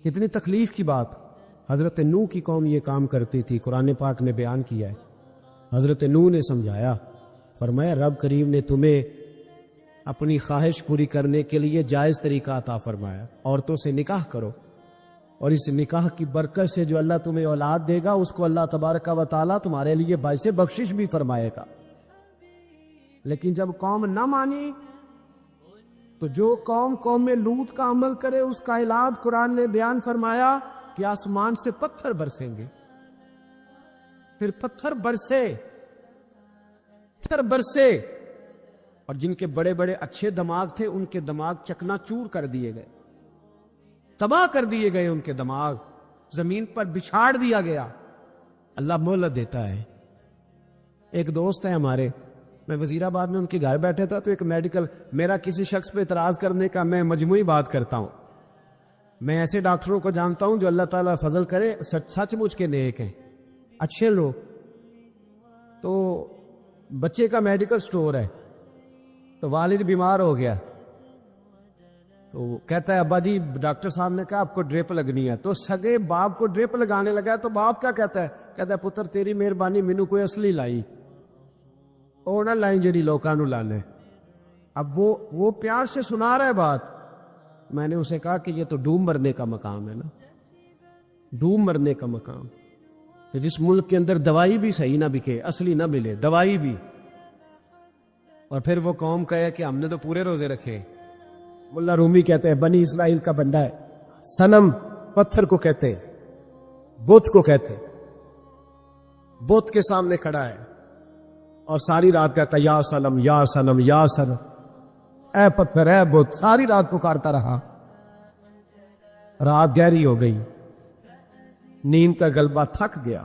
کتنی تکلیف کی بات. حضرت نوح کی قوم یہ کام کرتی تھی, قرآن پاک نے بیان کیا ہے. حضرت نوح نے سمجھایا, فرمایا رب کریم نے تمہیں اپنی خواہش پوری کرنے کے لیے جائز طریقہ عطا فرمایا, عورتوں سے نکاح کرو, اور اس نکاح کی برکت سے جو اللہ تمہیں اولاد دے گا اس کو اللہ تبارک و تعالیٰ تمہارے لیے باعث بخشش بھی فرمائے گا. لیکن جب قوم نہ مانی تو جو قوم لوط کا عمل کرے اس کا علاج قرآن نے بیان فرمایا کہ آسمان سے پتھر برسیں گے. پھر پتھر برسے اور جن کے بڑے بڑے اچھے دماغ تھے ان کے دماغ چکنا چور کر دیے گئے, تباہ کر دیے گئے, ان کے دماغ زمین پر بچھاڑ دیا گیا. اللہ مہلت دیتا ہے. ایک دوست ہے ہمارے, میں وزیر آباد میں ان کے گھر بیٹھا تھا تو ایک میڈیکل, میرا کسی شخص پہ اعتراض کرنے کا میں مجموعی بات کرتا ہوں. میں ایسے ڈاکٹروں کو جانتا ہوں جو اللہ تعالیٰ فضل کرے سچ مچ کے نیک ہیں, اچھے لوگ. تو بچے کا میڈیکل سٹور ہے, تو والد بیمار ہو گیا, تو کہتا ہے ابا جی ڈاکٹر صاحب نے کہا آپ کو ڈرپ لگنی ہے. تو سگے باپ کو ڈرپ لگانے لگا, تو باپ کیا کہتا ہے پتر تیری مہربانی مینو کوئی اصلی لائی, او نہ لائیں جڑی لوکاں نو لانے. اب وہ پیار سے سنا رہا ہے بات. میں نے اسے کہا کہ یہ تو ڈوم بھرنے کا مقام ہے نا, ڈوب مرنے کا مقام، کہ جس ملک کے اندر دوائی بھی صحیح نہ بکے، اصلی نہ ملے، دوائی بھی، اور پھر وہ قوم کہے کہ ہم نے تو پورے روزے رکھے۔ ملا رومی کہتے ہیں بنی اسرائیل کا بندہ ہے، صنم پتھر کو کہتے ہیں، بت کو کہتے ہیں، بت کے سامنے کھڑا ہے اور ساری رات کہتا ہے یا صنم یا صنم یا صنم، اے پتھر اے بت، ساری رات پکارتا رہا۔ رات گہری ہو گئی، نیند کا غلبہ تھک گیا،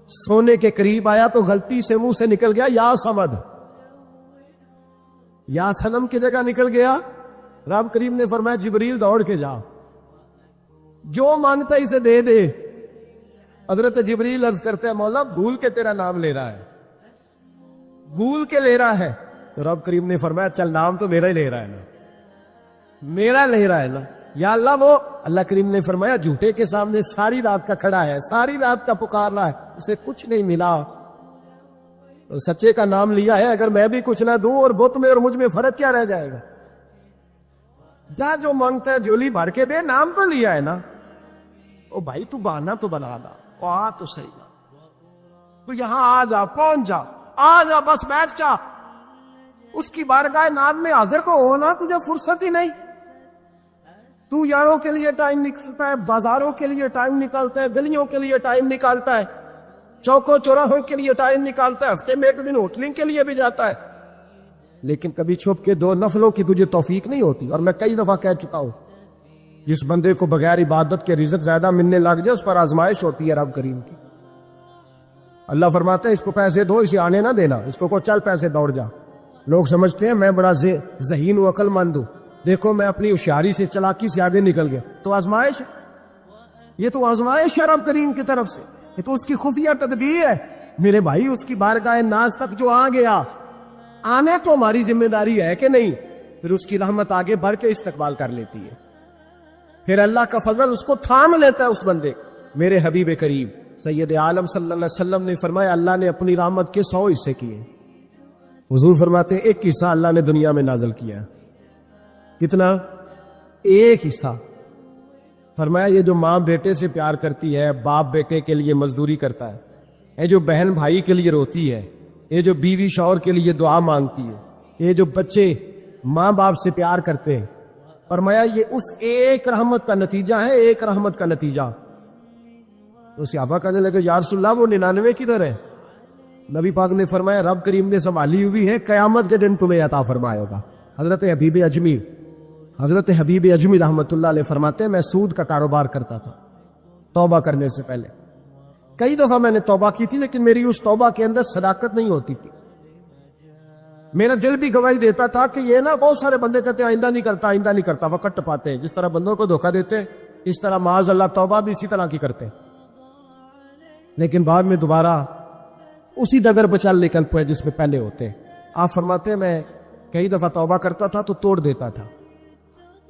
سونے کے قریب آیا تو غلطی سے منہ سے نکل گیا یا صمد، یا صنم کی جگہ نکل گیا۔ رب کریم نے فرمایا جبریل دوڑ کے جا، جو مانگتا اسے دے دے۔ حضرت جبریل عرض کرتے ہیں مولا بھول کے تیرا نام لے رہا ہے، بھول کے لے رہا ہے۔ تو رب کریم نے فرمایا چل نام تو میرا ہی لے رہا ہے نا، میرا لے رہا ہے نا، یا اللہ وہ۔ اللہ کریم نے فرمایا جھوٹے کے سامنے ساری رات کا کھڑا ہے، ساری رات کا پکار رہا ہے، اسے کچھ نہیں ملا، تو سچے کا نام لیا ہے، اگر میں بھی کچھ نہ دوں اور بت میں اور مجھ میں فرق کیا رہ جائے گا؟ جا جو مانگتا ہے جھولی بھر کے دے، نام تو لیا ہے نا۔ او بھائی تو بہانا تو بنا دا، آ تو صحیح نا، تو یہاں آ جا، پہنچ جا، آ جا، بس بیٹھ جا، اس کی بارگاہ نام میں حاضر کو ہونا تجھے فرصت ہی نہیں۔ تو یاروں کے لیے ٹائم نکالتا ہے، بازاروں کے لیے ٹائم نکالتا ہے، گلیوں کے لیے ٹائم نکالتا ہے، چوکوں چوراہوں کے لیے ٹائم نکالتا ہے، ہفتے میں ایک دن ہوٹلنگ کے لیے بھی جاتا ہے، لیکن کبھی چھپ کے دو نفلوں کی تجھے توفیق نہیں ہوتی۔ اور میں کئی دفعہ کہہ چکا ہوں جس بندے کو بغیر عبادت کے رزق زیادہ ملنے لگ جائے اس پر آزمائش ہوتی ہے رب کریم کی۔ اللہ فرماتا ہے اس کو پیسے دو، اسے آنے نہ دینا، اس کو چل پیسے دوڑ جا۔ لوگ سمجھتے ہیں میں بڑا ذہین و عقل مند ہوں، دیکھو میں اپنی ہوشیاری سے چلاکی سے آگے نکل گیا، تو آزمائش ہے، یہ تو آزمائش ہے رب کریم کی طرف سے، یہ تو اس کی خفیہ تدبیر ہے۔ میرے بھائی اس کی بارگاہ ناز تک جو آ گیا، آنے تو ہماری ذمہ داری ہے کہ نہیں؟ پھر اس کی رحمت آگے بڑھ کے استقبال کر لیتی ہے، پھر اللہ کا فضل اس کو تھام لیتا ہے اس بندے۔ میرے حبیب کریم سید عالم صلی اللہ علیہ وسلم نے فرمایا اللہ نے اپنی رحمت کے 100 حصے کیے، حضور فرماتے ہیں ایک حصہ اللہ نے دنیا میں نازل کیا۔ کتنا؟ ایک حصہ۔ فرمایا یہ جو ماں بیٹے سے پیار کرتی ہے، باپ بیٹے کے لیے مزدوری کرتا ہے، یہ جو بہن بھائی کے لیے روتی ہے، یہ جو بیوی شوہر کے لیے دعا مانگتی ہے، یہ جو بچے ماں باپ سے پیار کرتے ہیں، فرمایا یہ اس ایک رحمت کا نتیجہ ہے، ایک رحمت کا نتیجہ۔ تو صحابہ کہنے لگے یا رسول اللہ وہ 99 کدھر ہے؟ نبی پاک نے فرمایا رب کریم نے سنبھالی ہوئی ہے، قیامت کے دن تمہیں عطا فرمائے گا۔ حضرت حبیب اجمی رحمت اللہ علیہ فرماتے ہیں میں سود کا کاروبار کرتا تھا توبہ کرنے سے پہلے، کئی دفعہ میں نے توبہ کی تھی، لیکن میری اس توبہ کے اندر صداقت نہیں ہوتی تھی، میرا دل بھی گواہی دیتا تھا کہ یہ نا بہت سارے بندے کہتے ہیں آئندہ نہیں کرتا آئندہ نہیں کرتا، وقت ٹپاتے ہیں، جس طرح بندوں کو دھوکہ دیتے ہیں اس طرح معاذ اللہ توبہ بھی اسی طرح کی کرتے ہیں، لیکن بعد میں دوبارہ اسی ڈگر پہ چل نکل پائے جس میں پہلے ہوتے ہیں۔ آپ فرماتے ہیں میں کئی دفعہ توبہ کرتا تھا تو توڑ دیتا تھا،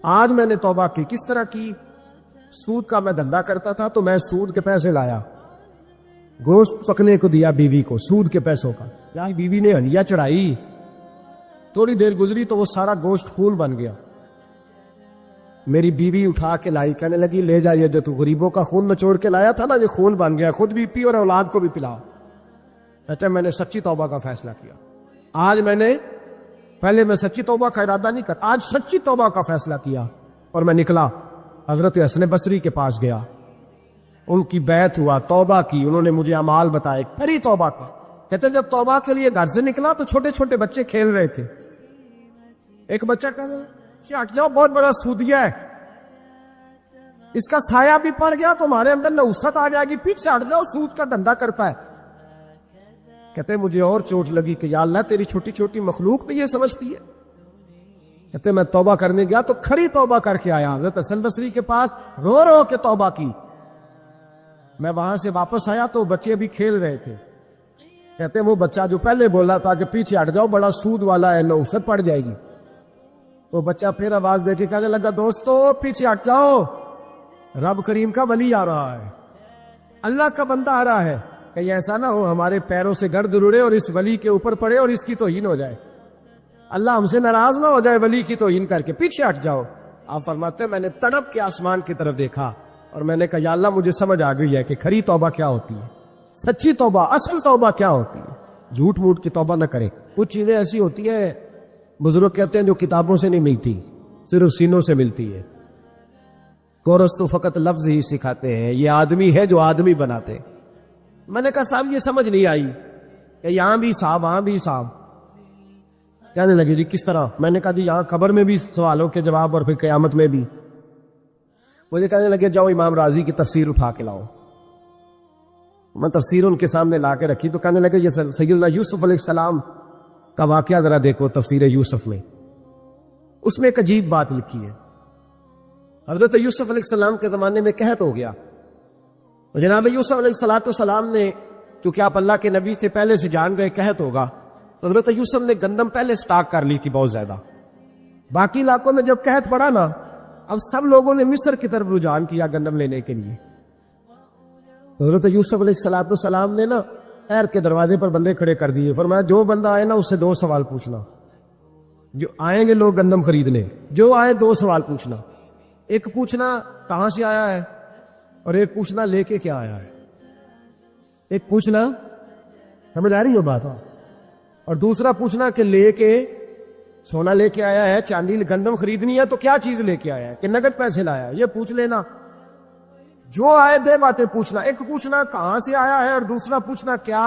آج میں نے توبہ کی۔ کس طرح کی؟ سود کا میں دھندا کرتا تھا تو میں سود کے پیسے لایا، گوشت پکنے کو دیا بیوی کو سود کے پیسوں کا، یا بیوی نے ہنیا چڑھائی، تھوڑی دیر گزری تو وہ سارا گوشت خون بن گیا، میری بیوی اٹھا کے لائی، کہنے لگی لے جائیے جو تو غریبوں کا خون نچوڑ کے لایا تھا نا یہ خون بن گیا، خود بھی پی اور اولاد کو بھی پلا۔ کہتے میں نے سچی توبہ کا فیصلہ کیا، آج میں نے پہلے میں سچی توبہ کا ارادہ نہیں کرتا، آج سچی توبہ کا فیصلہ کیا، اور میں نکلا حضرت حسن بصری کے پاس گیا، ان کی بیعت ہوا، توبہ کی، انہوں نے مجھے اعمال بتائے، پھر توبہ کی۔ کہتے جب توبہ کے لیے گھر سے نکلا تو چھوٹے چھوٹے بچے کھیل رہے تھے، ایک بچہ کہا جاؤ بہت بڑا سودیا ہے، اس کا سایہ بھی پڑ گیا تمہارے اندر نحوست آ جائے گی، پیچھے ہٹ جاؤ سود کا دھندا کر پائے۔ کہتے مجھے اور چوٹ لگی کہ یا اللہ تیری چھوٹی چھوٹی مخلوق بھی یہ سمجھتی ہے۔ کہتے میں توبہ کرنے گیا تو کھڑی توبہ کر کے آیا، حضرت حسن بصری کے پاس رو رو کے توبہ کی، میں وہاں سے واپس آیا تو بچے بھی کھیل رہے تھے، کہتے وہ بچہ جو پہلے بولا تھا کہ پیچھے ہٹ جاؤ بڑا سود والا ہے نحوست پڑ جائے گی، وہ بچہ پھر آواز دے کے کہنے لگا دوستو پیچھے ہٹ جاؤ، رب کریم کا ولی آ رہا ہے، اللہ کا بندہ آ رہا ہے، کہ ایسا نہ ہو ہمارے پیروں سے گرد اڑے اور اس ولی کے اوپر پڑے اور اس کی توہین ہو جائے، اللہ ہم سے ناراض نہ ہو جائے ولی کی توہین کر کے، پیچھے ہٹ جاؤ۔ آپ فرماتے ہیں میں نے تڑپ کے آسمان کی طرف دیکھا، اور میں نے کہا یا اللہ مجھے سمجھ آ گئی ہے کہ کھری توبہ کیا ہوتی ہے، سچی توبہ، اصل توبہ کیا ہوتی ہے، جھوٹ موٹ کی توبہ نہ کریں۔ کچھ چیزیں ایسی ہوتی ہیں بزرگ کہتے ہیں جو کتابوں سے نہیں ملتی، صرف سینوں سے ملتی ہے۔ کورس تو فقط لفظ ہی سکھاتے ہیں، یہ آدمی ہے جو آدمی بناتے ہیں۔ میں نے کہا صاحب یہ سمجھ نہیں آئی کہ یہاں بھی حساب وہاں بھی حساب۔ کہنے لگے جی کس طرح؟ میں نے کہا جی یہاں قبر میں بھی سوالوں کے جواب اور پھر قیامت میں بھی۔ مجھے کہنے لگے جاؤ امام راضی کی تفسیر اٹھا کے لاؤ۔ میں تفسیر ان کے سامنے لا کے رکھی تو کہنے لگے یہ سیدنا یوسف علیہ السلام کا واقعہ ذرا دیکھو تفسیر یوسف میں، اس میں ایک عجیب بات لکھی ہے۔ حضرت یوسف علیہ السلام کے زمانے میں قحط ہو گیا، اور جناب یوسف علیہ السلام نے، کیونکہ آپ اللہ کے نبی سے پہلے سے جان گئے قحط ہوگا، تو حضرت یوسف نے گندم پہلے سٹاک کر لی تھی بہت زیادہ۔ باقی علاقوں میں جب قحط پڑا نا، اب سب لوگوں نے مصر کی طرف رجحان کیا گندم لینے کے لیے۔ تو حضرت یوسف علیہ السلام نے نا خیر کے دروازے پر بندے کھڑے کر دیے، فرمایا جو بندہ آئے نا اس سے 2 سوال پوچھنا، جو آئیں گے لوگ گندم خریدنے، جو آئے 2 سوال پوچھنا، ایک پوچھنا کہاں سے آیا ہے اور ایک پوچھنا لے کے کیا آیا ہے۔ ایک پوچھنا سمجھ آ رہی ہو بات، اور دوسرا پوچھنا کہ لے کے سونا لے کے آیا ہے، چاندی گندم خریدنی ہے تو کیا چیز لے کے آیا ہے، کہ نقد پیسے لایا ہے، یہ پوچھ لینا۔ جو آئے دے باتیں پوچھنا، ایک پوچھنا کہاں سے آیا ہے اور دوسرا پوچھنا کیا۔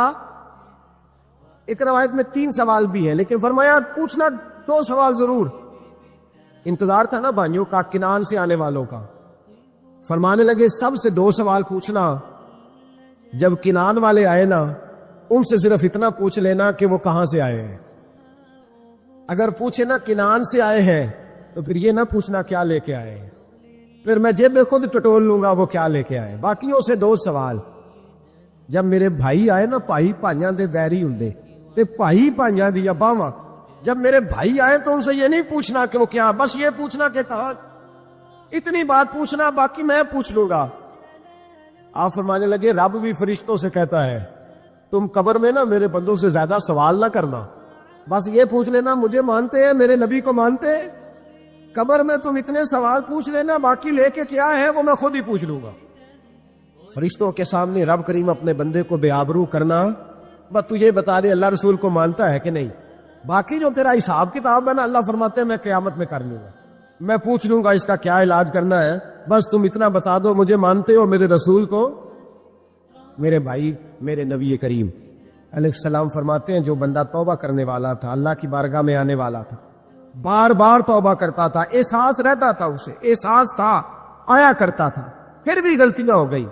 ایک روایت میں 3 سوال بھی ہیں، لیکن فرمایا پوچھنا 2 سوال ضرور۔ انتظار تھا نا بھائیوں کا کنان سے آنے والوں کا، فرمانے لگے سب سے 2 سوال پوچھنا، جب کنان والے آئے نا ان سے صرف اتنا پوچھ لینا کہ وہ کہاں سے آئے ہیں۔ اگر پوچھے نا کنان سے آئے ہیں تو پھر یہ نہ پوچھنا کیا لے کے آئے ہیں، پھر میں جیب میں خود ٹٹول لوں گا وہ کیا لے کے آئے۔ باقیوں سے 2 سوال۔ جب میرے بھائی آئے نا، بھائی پانیاں دے ویری ہوندے تے بھائی پانیاں دی باواں، جب میرے بھائی آئے تو ان سے یہ نہیں پوچھنا کہ وہ کیا، بس یہ پوچھنا کہ کہاں، اتنی بات پوچھنا، باقی میں پوچھ لوں گا۔ آپ فرمانے لگے رب بھی فرشتوں سے کہتا ہے تم قبر میں نا میرے بندوں سے زیادہ سوال نہ کرنا، بس یہ پوچھ لینا مجھے مانتے ہیں، میرے نبی کو مانتے ہیں، قبر میں تم اتنے سوال پوچھ لینا، باقی لے کے کیا ہے وہ میں خود ہی پوچھ لوں گا۔ فرشتوں کے سامنے رب کریم اپنے بندے کو بے آبرو کرنا، بس تو یہ بتا دے اللہ رسول کو مانتا ہے کہ نہیں، باقی جو تیرا حساب کتاب ہے نا اللہ فرماتے ہیں میں قیامت میں کر لوں گا، میں پوچھ لوں گا اس کا کیا علاج کرنا ہے، بس تم اتنا بتا دو مجھے مانتے ہو، میرے رسول کو، میرے بھائی، میرے نبی کریم علیہ السلام فرماتے ہیں جو بندہ توبہ کرنے والا تھا، اللہ کی بارگاہ میں آنے والا تھا، بار بار توبہ کرتا تھا، احساس رہتا تھا، اسے احساس تھا، آیا کرتا تھا، پھر بھی غلطیاں ہو گئی،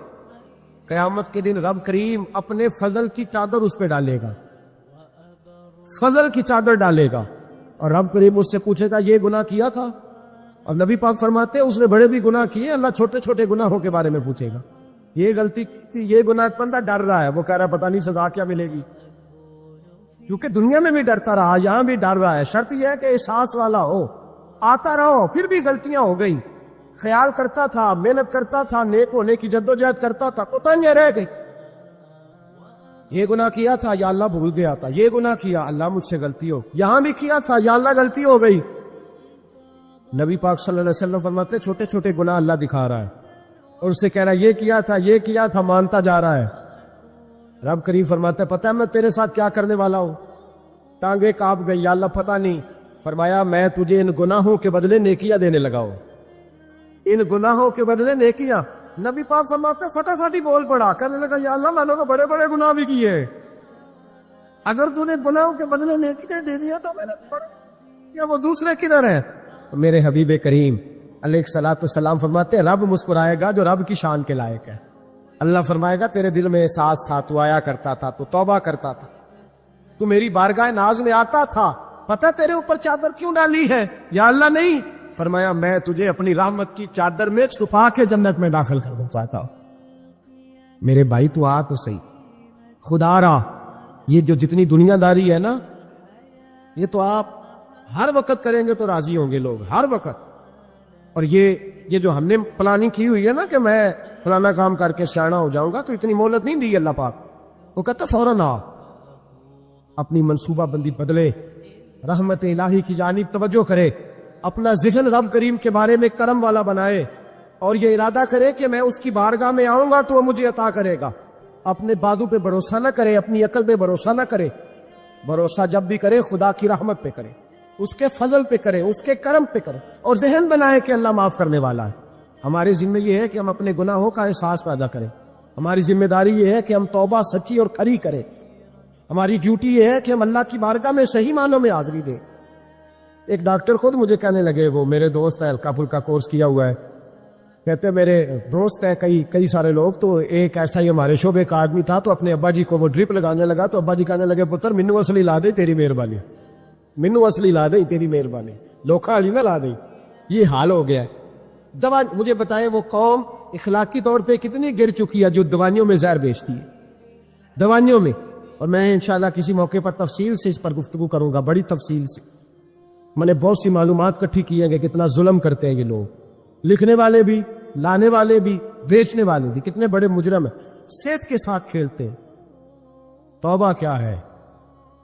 قیامت کے دن رب کریم اپنے فضل کی چادر اس پہ ڈالے گا، فضل کی چادر ڈالے گا، اور رب کریم اس سے پوچھے گا یہ گناہ کیا تھا، اور نبی پاک فرماتے ہیں اس نے بڑے بھی گناہ کیے، اللہ چھوٹے چھوٹے گناہوں کے بارے میں پوچھے گا، یہ غلطی تھی، یہ گناہ، بندہ ڈر رہا ہے، وہ کہہ رہا ہے پتہ نہیں سزا کیا ملے گی، کیونکہ دنیا میں بھی ڈرتا رہا، یہاں بھی ڈر رہا ہے۔ شرط یہ ہے کہ احساس والا ہو، آتا رہو، پھر بھی غلطیاں ہو گئی، خیال کرتا تھا، محنت کرتا تھا، نیک ہونے کی جدوجہد کرتا تھا، کوتاہیاں رہ گئی، یہ گناہ کیا تھا یا اللہ بھول گیا تھا، یہ گناہ کیا اللہ مجھ سے غلطی ہو، یہاں بھی کیا تھا یا اللہ غلطی ہو گئی۔ نبی پاک صلی اللہ علیہ وسلم فرماتے ہیں چھوٹے چھوٹے گناہ اللہ دکھا رہا ہے اور اس سے کہہ رہا ہے یہ کیا تھا، مانتا جا رہا ہے۔ رب کریم فرماتا ہے پتہ ہے میں تیرے ساتھ کیا کرنے والا ہوں، ٹانگیں کانپ گئی، یا اللہ پتہ نہیں، فرمایا میں تجھے ان گناہوں کے بدلے نیکیاں دینے لگا ہوں، ان گناہوں کے بدلے نیکیاں۔ نبی پاک فرماتے ہیں فٹافٹ ہی بول پڑا، کہنے لگا یا اللہ میں نے تو بڑے بڑے گناہ بھی کیے، اگر تو نے گناہوں کے بدلے نیکیاں دے دیا تو میں نے یا وہ دوسرے کدھر ہیں؟ میرے حبیب کریم علیہ السلام فرماتے ہیں رب مسکرائے گا جو رب کی شان کے لائق ہے، اللہ فرمائے گا تیرے دل میں احساس تھا، تو آیا کرتا تھا، تو توبہ کرتا تھا، تو میری بارگاہ ناز میں آتا تھا، پتہ تیرے اوپر چادر کیوں ڈالی ہے؟ یا اللہ نہیں، فرمایا میں تجھے اپنی رحمت کی چادر میں چھپا کے جنت میں داخل کر دوں چاہتا ہوں۔ میرے بھائی تو آ تو صحیح، خدا را یہ جو جتنی دنیا داری ہے نا، یہ تو آپ ہر وقت کریں گے تو راضی ہوں گے لوگ، ہر وقت۔ اور یہ جو ہم نے پلاننگ کی ہوئی ہے نا کہ میں فلانا کام کر کے سیاںا ہو جاؤں گا، تو اتنی مہلت نہیں دی اللہ پاک، وہ کہتا فوراً آ، اپنی منصوبہ بندی بدلے، رحمت الہی کی جانب توجہ کرے، اپنا ذہن رب کریم کے بارے میں کرم والا بنائے، اور یہ ارادہ کرے کہ میں اس کی بارگاہ میں آؤں گا تو وہ مجھے عطا کرے گا. اپنے بازو پہ بھروسہ نہ کرے, اپنی عقل پہ بھروسہ نہ کرے. بھروسہ جب بھی کرے خدا کی رحمت پہ کرے, اس کے فضل پہ کرے, اس کے کرم پہ کرے, اور ذہن بنائے کہ اللہ معاف کرنے والا ہے. ہماری ذمہ یہ ہے کہ ہم اپنے گناہوں کا احساس پیدا کریں. ہماری ذمہ داری یہ ہے کہ ہم توبہ سچی اور کھری کریں. ہماری ڈیوٹی یہ ہے کہ ہم اللہ کی بارگاہ میں صحیح معنوں میں حاضری دیں. ایک ڈاکٹر خود مجھے کہنے لگے, وہ میرے دوست ہے, ہلکا پھلکا کورس کیا ہوا ہے, کہتے میرے دوست ہے کئی سارے لوگ, تو ایک ایسا ہی ہمارے شعبے کا آدمی تھا, تو اپنے ابا جی کو وہ ڈرپ لگانے لگا, تو ابا جی کہنے لگے پتر مینو اصلی لا دے تیری مہربانی, مینو اصلی لا دے تیری مہربانی, لوکھا علی نہ لا دے. یہ حال ہو گیا ہے. دوا مجھے بتائیں وہ قوم اخلاقی طور پہ کتنی گر چکی ہے جو دوائیوں میں زہر بیچتی ہے, دوائیوں میں. اور میں انشاءاللہ کسی موقع پر تفصیل سے اس پر گفتگو کروں گا, بڑی تفصیل سے. میں نے بہت سی معلومات اکٹھی کی ہیں کہ کتنا ظلم کرتے ہیں یہ لوگ, لکھنے والے بھی, لانے والے بھی, بیچنے والے بھی, کتنے بڑے مجرم ہیں, صحت کے ساتھ کھیلتے ہیں. توبہ کیا ہے؟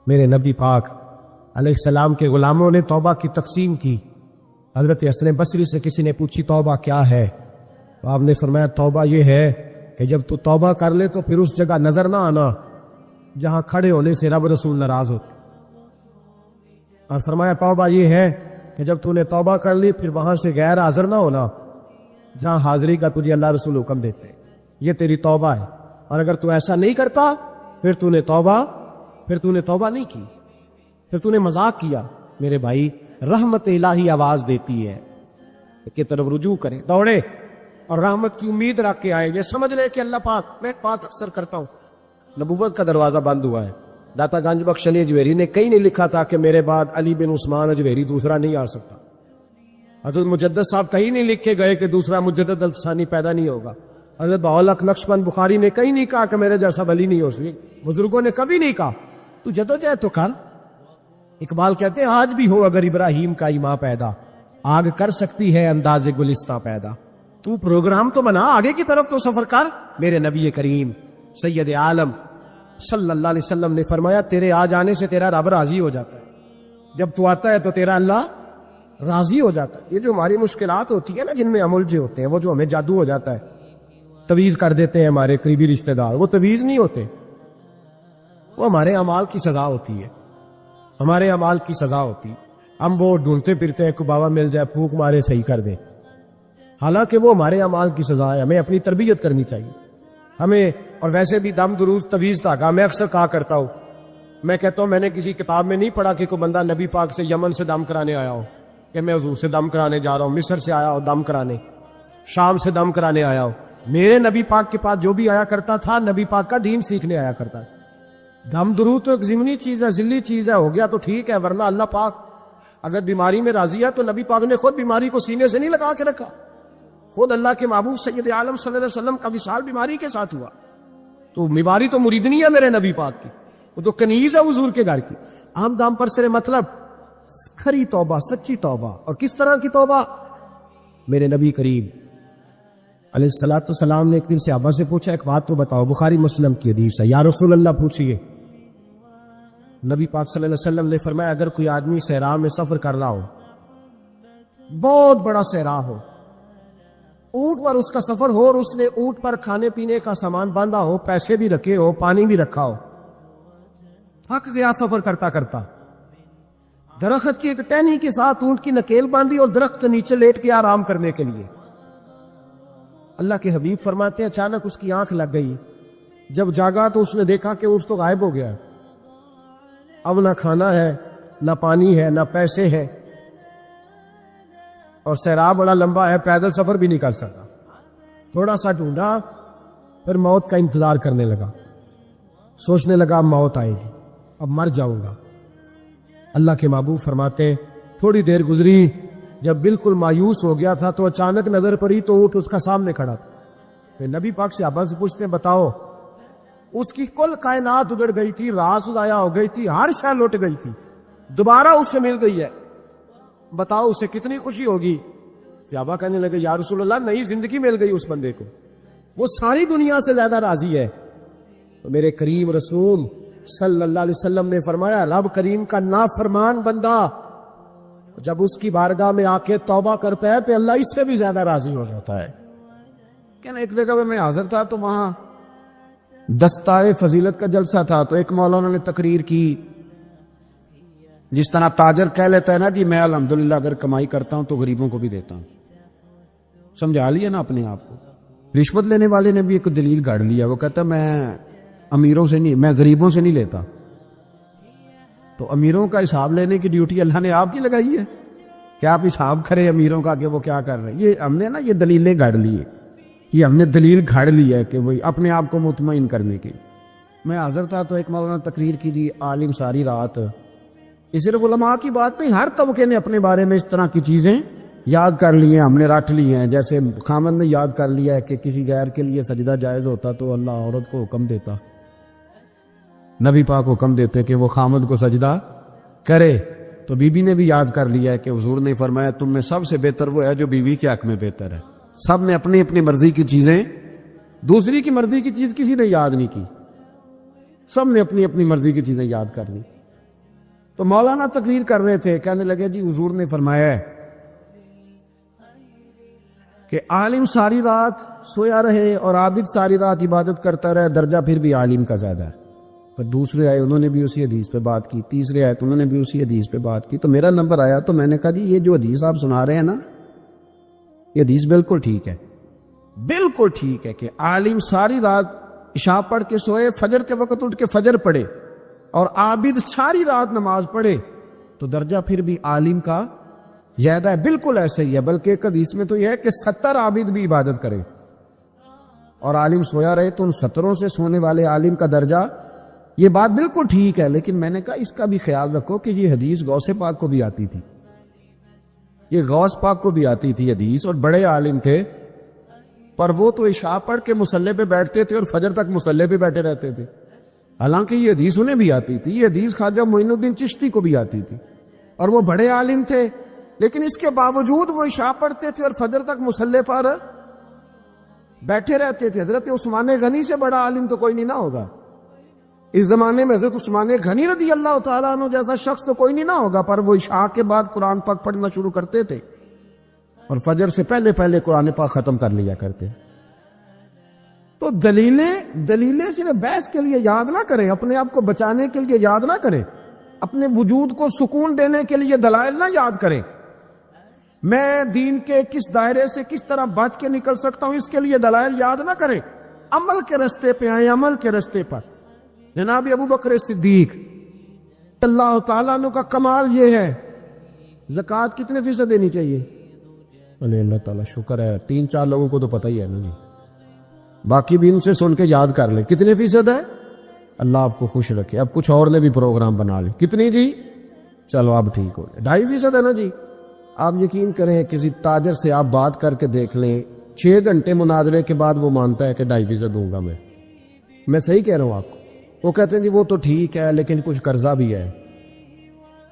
میرے نبی پاک علیہ السلام کے غلاموں نے توبہ کی تقسیم کی. حضرت حسن بصری سے کسی نے پوچھی توبہ کیا ہے, تو آپ نے فرمایا توبہ یہ ہے کہ جب تو توبہ کر لے تو پھر اس جگہ نظر نہ آنا جہاں کھڑے ہونے سے رب رسول ناراض ہوتے. اور فرمایا توبہ یہ ہے کہ جب تو نے توبہ کر لی پھر وہاں سے غیر حاضر نہ ہونا جہاں حاضری کا تجھے اللہ رسول حکم دیتے. یہ تیری توبہ ہے. اور اگر تو ایسا نہیں کرتا پھر تو نے توبہ نہیں کی, پھر تو نے مذاق کیا. میرے بھائی رحمت الہی آواز دیتی ہے کہ طرف رجوع کریں, دوڑے اور رحمت کی امید رکھ کے آئے. یہ سمجھ لے کہ اللہ پاک, میں ایک بات اکثر کرتا ہوں, نبوت کا دروازہ بند ہوا ہے. داتا گنج بخش علی اجویری نے کہیں نہیں لکھا تھا کہ میرے بعد علی بن عثمان اجویری دوسرا نہیں آ سکتا. حضرت مجدد صاحب کہیں نہیں لکھے گئے کہ دوسرا مجدد الثانی پیدا نہیں ہوگا. حضرت بہاءالحق نقشبند بخاری نے کہیں نہیں کہا کہ میرے جیسا ولی نہیں ہو سکے. بزرگوں نے کبھی نہیں کہا تو جدوجہد تو کر. اقبال کہتے ہیں آج بھی ہو اگر ابراہیم کا ایماں پیدا, آگ کر سکتی ہے انداز گلستہ پیدا. تو پروگرام تو بنا, آگے کی طرف تو سفر کر. میرے نبی کریم سید عالم صلی اللہ علیہ وسلم نے فرمایا تیرے آ جانے سے تیرا رب راضی ہو جاتا ہے, جب تو آتا ہے تو تیرا اللہ راضی ہو جاتا ہے. یہ جو ہماری مشکلات ہوتی ہیں نا, جن میں ہم الجھے ہوتے ہیں, وہ جو ہمیں جادو ہو جاتا ہے, تویز کر دیتے ہیں ہمارے قریبی رشتہ دار, وہ تویز نہیں ہوتے, وہ ہمارے اعمال کی سزا ہوتی ہے, ہمارے اعمال کی سزا ہوتی. ہم وہ ڈھونڈتے پھرتے ہیں کہ بابا مل جائے پھونک مارے صحیح کر دیں, حالانکہ وہ ہمارے اعمال کی سزا ہے. ہمیں اپنی تربیت کرنی چاہیے ہمیں. اور ویسے بھی دم دروز تویز دھاگا میں اکثر کہا کرتا ہوں, میں کہتا ہوں میں نے کسی کتاب میں نہیں پڑھا کہ کوئی بندہ نبی پاک سے یمن سے دم کرانے آیا ہو کہ میں حضور سے دم کرانے جا رہا ہوں, مصر سے آیا ہو دم کرانے, شام سے دم کرانے آیا ہو. میرے نبی پاک کے پاس جو بھی آیا کرتا تھا نبی پاک کا دین سیکھنے آیا کرتا تھا. دم درود تو ایک ضمنی چیز ہے, ذلی چیز ہے, ہو گیا تو ٹھیک ہے, ورنہ اللہ پاک اگر بیماری میں راضی ہے تو نبی پاک نے خود بیماری کو سینے سے نہیں لگا کے رکھا. خود اللہ کے محبوب سید عالم صلی اللہ علیہ وسلم کا وصال بیماری کے ساتھ ہوا. تو بیماری تو مریدنی ہے میرے نبی پاک کی, وہ تو کنیز ہے حضور کے گھر کی. عام دام پر سے مطلب کھری توبہ, سچی توبہ. اور کس طرح کی توبہ؟ میرے نبی کریم علیہ الصلوۃ والسلام نے ایک دن صحابہ سے پوچھا ایک بات تو بتاؤ, بخاری مسلم کی حدیث ہے, یا رسول اللہ پوچھئے. نبی پاک صلی اللہ علیہ وسلم نے فرمایا اگر کوئی آدمی صحرا میں سفر کر رہا ہو, بہت بڑا صحرا ہو, اونٹ پر اس کا سفر ہو, اور اس نے اونٹ پر کھانے پینے کا سامان باندھا ہو, پیسے بھی رکھے ہو, پانی بھی رکھا ہو, تھک گیا سفر کرتا کرتا, درخت کی ایک ٹہنی کے ساتھ اونٹ کی نکیل باندھی اور درخت کے نیچے لیٹ کے آرام کرنے کے لیے. اللہ کے حبیب فرماتے ہیں اچانک اس کی آنکھ لگ گئی, جب جاگا تو اس نے دیکھا کہ اونٹ تو غائب ہو گیا ہے. اب نہ کھانا ہے, نہ پانی ہے, نہ پیسے ہیں, اور صحرا بڑا لمبا ہے, پیدل سفر بھی نہیں کر سکتا. تھوڑا سا ڈھونڈا, پھر موت کا انتظار کرنے لگا, سوچنے لگا اب موت آئے گی, اب مر جاؤں گا. اللہ کے محبوب فرماتے ہیں تھوڑی دیر گزری, جب بالکل مایوس ہو گیا تھا تو اچانک نظر پڑی تو اونٹ اس کا سامنے کھڑا تھا. پھر نبی پاک سے صحابہ سے پوچھتے ہیں بتاؤ, اس کی کل کائنات اجڑ گئی تھی, راز ضائع ہو گئی تھی, ہر شے لٹ گئی تھی, دوبارہ اسے مل گئی ہے, بتاؤ اسے کتنی خوشی ہوگی. صحابہ کہنے لگے یا رسول اللہ نئی زندگی مل گئی اس بندے کو, وہ ساری دنیا سے زیادہ راضی ہے. تو میرے کریم رسول صلی اللہ علیہ وسلم نے فرمایا رب کریم کا نافرمان بندہ جب اس کی بارگاہ میں آ کے توبہ کر پائے تو اللہ اس سے بھی زیادہ راضی ہو جاتا ہے. کہنا ایک جگہ میں حاضر تھا تو وہاں دستائے فضیلت کا جلسہ تھا، تو ایک مولانا نے تقریر کی، جس طرح تاجر کہہ لیتا ہے نا جی میں الحمدللہ اگر کمائی کرتا ہوں تو غریبوں کو بھی دیتا ہوں، سمجھا لیا نا اپنے آپ کو۔ رشوت لینے والے نے بھی ایک دلیل گاڑ لیا، وہ کہتا میں امیروں سے نہیں، میں غریبوں سے نہیں لیتا۔ تو امیروں کا حساب لینے کی ڈیوٹی اللہ نے آپ کی لگائی ہے کہ آپ حساب کریں امیروں کا کہ وہ کیا کر رہے ہیں۔ یہ ہم نے نا یہ دلیلیں گاڑ لی ہے، یہ ہم نے دلیل گھاڑ لی ہے کہ وہی اپنے آپ کو مطمئن کرنے کی۔ میں حاضر تھا تو ایک مولانا تقریر کی دی، عالم ساری رات۔ یہ صرف علماء کی بات نہیں، ہر طبقے نے اپنے بارے میں اس طرح کی چیزیں یاد کر لی ہیں، ہم نے رٹ لی ہیں۔ جیسے خامد نے یاد کر لیا ہے کہ کسی غیر کے لیے سجدہ جائز ہوتا تو اللہ عورت کو حکم دیتا، نبی پاک حکم دیتے کہ وہ خامد کو سجدہ کرے۔ تو بی بی نے بھی یاد کر لیا ہے کہ حضور نے فرمایا تم میں سب سے بہتر وہ ہے جو بیوی کے حق میں بہتر ہے۔ سب نے اپنی اپنی مرضی کی چیزیں، دوسری کی مرضی کی چیز کسی نے یاد نہیں کی، سب نے اپنی اپنی مرضی کی چیزیں یاد کر لی۔ تو مولانا تقریر کر رہے تھے، کہنے لگے جی حضور نے فرمایا ہے کہ عالم ساری رات سویا رہے اور عابد ساری رات عبادت کرتا رہے، درجہ پھر بھی عالم کا زیادہ ہے۔ پر دوسرے آئے انہوں نے بھی اسی حدیث پہ بات کی، تیسرے آئے تو انہوں نے بھی اسی حدیث پہ بات کی۔ تو میرا نمبر آیا تو میں نے کہا جی یہ جو حدیث آپ سنا رہے ہیں نا، یہ حدیث بالکل ٹھیک ہے، بالکل ٹھیک ہے کہ عالم ساری رات عشاء پڑھ کے سوئے، فجر کے وقت اٹھ کے فجر پڑھے، اور عابد ساری رات نماز پڑھے تو درجہ پھر بھی عالم کا زیادہ ہے۔ بالکل ایسے ہی ہے، بلکہ ایک حدیث میں تو یہ ہے کہ 70 عابد بھی عبادت کرے اور عالم سویا رہے تو ان 70 سے سونے والے عالم کا درجہ، یہ بات بالکل ٹھیک ہے۔ لیکن میں نے کہا اس کا بھی خیال رکھو کہ یہ حدیث غوث پاک کو بھی آتی تھی، یہ غوث پاک کو بھی آتی تھی حدیث، اور بڑے عالم تھے، پر وہ تو عشاء پڑھ کے مصلے پہ بیٹھتے تھے اور فجر تک مصلے پہ بیٹھے رہتے تھے۔ حالانکہ یہ حدیث انہیں بھی آتی تھی، یہ حدیث خواجہ معین الدین چشتی کو بھی آتی تھی، اور وہ بڑے عالم تھے، لیکن اس کے باوجود وہ عشاء پڑھتے تھے اور فجر تک مصلے پر بیٹھے رہتے تھے۔ حضرت عثمان غنی سے بڑا عالم تو کوئی نہیں نہ ہوگا اس زمانے میں، حضرت عثمان غنی رضی اللہ تعالیٰ عنہ جیسا شخص تو کوئی نہیں نہ ہوگا، پر وہ عشاء کے بعد قرآن پاک پڑھنا شروع کرتے تھے اور فجر سے پہلے پہلے قرآن پاک ختم کر لیا کرتے۔ تو دلیلیں صرف بحث کے لیے یاد نہ کریں، اپنے آپ کو بچانے کے لیے یاد نہ کریں، اپنے وجود کو سکون دینے کے لیے دلائل نہ یاد کریں۔ میں دین کے کس دائرے سے کس طرح بچ کے نکل سکتا ہوں، اس کے لیے دلائل یاد نہ کریں، عمل کے رستے پہ آئیں، عمل کے رستے پر۔ جناب ابو بکر صدیق اللہ تعالیٰ عنہ کا کمال یہ ہے، زکوٰۃ کتنے فیصد دینی چاہیے؟ اللہ تعالیٰ شکر ہے 3-4 لوگوں کو تو پتہ ہی ہے نا جی، باقی بھی ان سے سن کے یاد کر لیں کتنے فیصد ہے۔ اللہ آپ کو خوش رکھے۔ اب کچھ اور نے بھی پروگرام بنا لے، کتنی جی؟ چلو اب ٹھیک ہو، 2.5% ہے نا جی۔ آپ یقین کریں کسی تاجر سے آپ بات کر کے دیکھ لیں، 6 گھنٹے مناظرے کے بعد وہ مانتا ہے کہ 2.5% دوں گا میں صحیح کہہ رہا ہوں آپ کو۔ وہ کہتے ہیں جی وہ تو ٹھیک ہے لیکن کچھ قرضہ بھی ہے،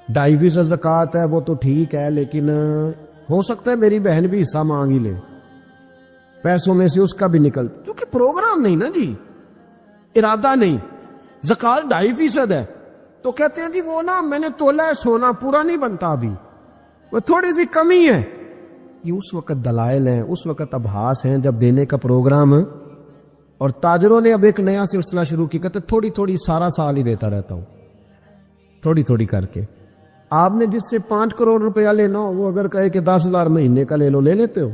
2.5% زکوٰۃ ہے وہ تو ٹھیک ہے لیکن ہو سکتا ہے میری بہن بھی حصہ مانگ ہی لے، پیسوں میں سے اس کا بھی نکل، کیونکہ پروگرام نہیں نا جی، ارادہ نہیں۔ زکوٰۃ 2.5% ہے تو کہتے ہیں جی وہ نا میں نے تولا ہے سونا، پورا نہیں بنتا ابھی، وہ تھوڑی سی کمی ہے۔ یہ اس وقت دلائل ہیں، اس وقت ابحاث ہیں جب دینے کا پروگرام، اور تاجروں نے اب ایک نیا سلسلہ شروع کی، کہتے تھوڑی تھوڑی سارا سال ہی دیتا رہتا ہوں، تھوڑی تھوڑی کر کے۔ آپ نے جس سے 5 کروڑ روپیہ لینا ہو وہ اگر کہے کہ 10,000 مہینے کا لے لو، لے لیتے ہو؟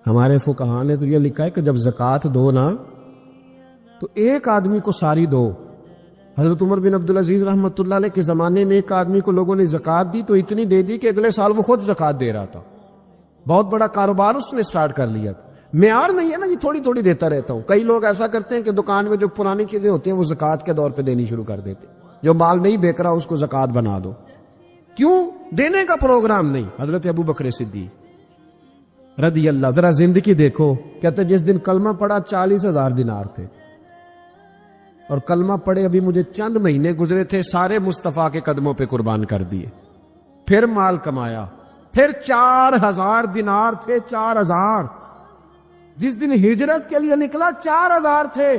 ہمارے فقہاء نے تو یہ لکھا ہے کہ جب زکوٰۃ دو نا تو ایک آدمی کو ساری دو۔ حضرت عمر بن عبدالعزیز رحمۃ اللہ علیہ کے زمانے میں ایک آدمی کو لوگوں نے زکوٰۃ دی تو اتنی دے دی کہ اگلے سال وہ خود زکوٰۃ دے رہا تھا، بہت بڑا کاروبار اس نے سٹارٹ کر لیا تھا۔ معیار نہیں ہے نا جی تھوڑی تھوڑی دیتا رہتا ہوں۔ کئی لوگ ایسا کرتے ہیں کہ دکان میں جو پرانی چیزیں ہوتی ہیں وہ زکوٰۃ کے دور پہ دینی شروع کر دیتے، جو مال نہیں بیک رہا اس کو زکوٰۃ بنا دو، کیوں؟ دینے کا پروگرام نہیں۔ حضرت ابو بکر صدیق رضی اللہ، ذرا زندگی دیکھو، کہتے جس دن کلمہ پڑھا 40,000 دینار تھے، اور کلمہ پڑھے ابھی مجھے چند مہینے گزرے تھے، سارے مصطفیٰ کے قدموں پہ قربان کر دیے، پھر مال کمایا، پھر 4,000 دینار تھے، 4,000۔ جس دن ہجرت کے لیے نکلا 4,000 تھے،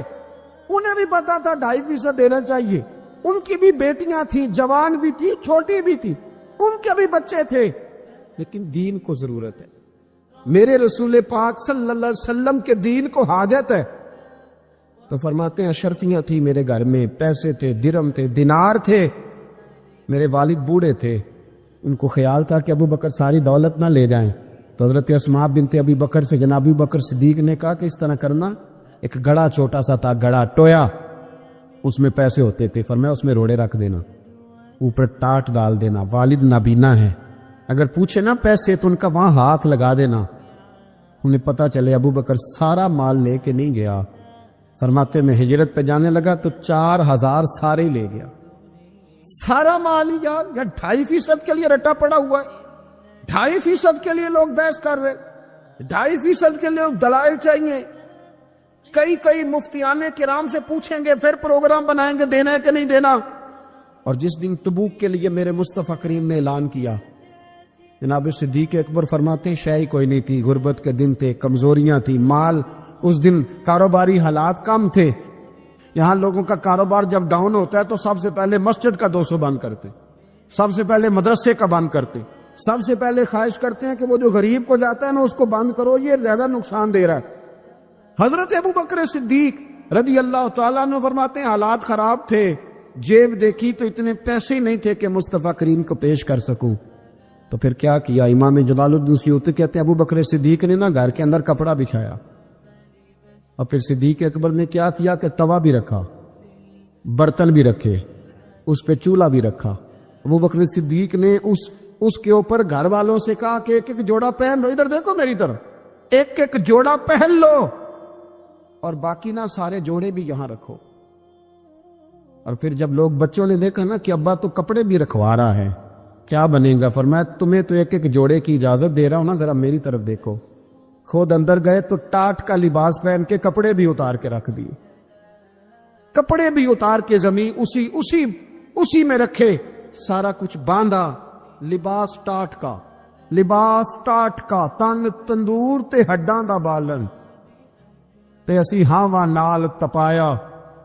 انہیں بھی پتا تھا 2.5% دینا چاہیے، ان کی بھی بیٹیاں تھیں، جوان بھی تھی، چھوٹی بھی تھی، ان کے بھی بچے تھے، لیکن دین کو ضرورت ہے، میرے رسول پاک صلی اللہ علیہ وسلم کے دین کو حاجت ہے؟ تو فرماتے ہیں اشرفیاں تھی میرے گھر میں، پیسے تھے، درہم تھے، دینار تھے، میرے والد بوڑھے تھے، ان کو خیال تھا کہ ابو بکر ساری دولت نہ لے جائیں، تو حضرت اسماء بنت ابی بکر سے جناب ابو بکر صدیق نے کہا کہ اس طرح کرنا، ایک گڑا چھوٹا سا تھا، گڑا ٹویا، اس میں پیسے ہوتے تھے، فرمایا اس میں روڑے رکھ دینا، اوپر ٹاٹ ڈال دینا، والد نابینا ہے، اگر پوچھے نا پیسے تو ان کا وہاں ہاتھ لگا دینا، انہیں پتہ چلے ابو بکر سارا مال لے کے نہیں گیا۔ فرماتے میں ہجرت پہ جانے لگا تو 4000 سارے ہی لے گیا، سارا مال ہی یا 2.5% کے لیے رٹا پڑا ہوا ہے، 2.5% کے لیے لوگ بحث کر رہے، 2.5% کے لیے دلائل چاہیے، کئی مفتیان کرام سے پوچھیں گے، پھر پروگرام بنائیں گے دینا ہے کہ نہیں دینا۔ اور جس دن تبوک کے لیے میرے مصطفیٰ کریم نے اعلان کیا، جناب صدیق اکبر فرماتے ہیں شے کوئی نہیں تھی، غربت کے دن تھے، کمزوریاں تھی، مال اس دن کاروباری حالات کم تھے، یہاں لوگوں کا کاروبار جب ڈاؤن ہوتا ہے تو سب سے پہلے مسجد کا 200 بند کرتے، سب سے پہلے مدرسے کا بند کرتے، سب سے پہلے خواہش کرتے ہیں کہ وہ جو غریب کو جاتا ہے نا اس کو بند کرو، یہ زیادہ نقصان دے رہا ہے۔ حضرت ابو بکر صدیق رضی اللہ تعالیٰ عنہ فرماتے ہیں حالات خراب تھے، جیب دیکھی تو اتنے پیسے ہی نہیں تھے کہ مصطفیٰ کریم کو پیش کر سکوں، تو پھر کیا کیا؟ امام جلال الدین سیوطی کہتے ہیں ابو بکر صدیق نے نا گھر کے اندر کپڑا بچھایا، اور پھر صدیق اکبر نے کیا کیا کہ توا بھی رکھا، برتن بھی رکھے، اس پہ چولہا بھی رکھا۔ ابو بکر صدیق نے اس کے اوپر گھر والوں سے کہا کہ ایک ایک جوڑا پہن لو، ادھر دیکھو میری طرف، ایک ایک جوڑا پہن لو، اور باقی نہ سارے جوڑے بھی یہاں رکھو۔ اور پھر جب لوگ بچوں نے دیکھا نا کہ ابا تو کپڑے بھی رکھوا رہا ہے، کیا بنے گا؟ فرمایا تمہیں تو ایک ایک جوڑے کی اجازت دے رہا ہوں نا، ذرا میری طرف دیکھو۔ خود اندر گئے تو ٹاٹ کا لباس پہن کے کپڑے بھی اتار کے رکھ دیے، کپڑے بھی اتار کے زمین اسی میں رکھے، سارا کچھ باندھا، لباس ٹاٹ کا، تن تندور تے ہڈاں دا بالن، تے اسی ہاواں نال تپایا،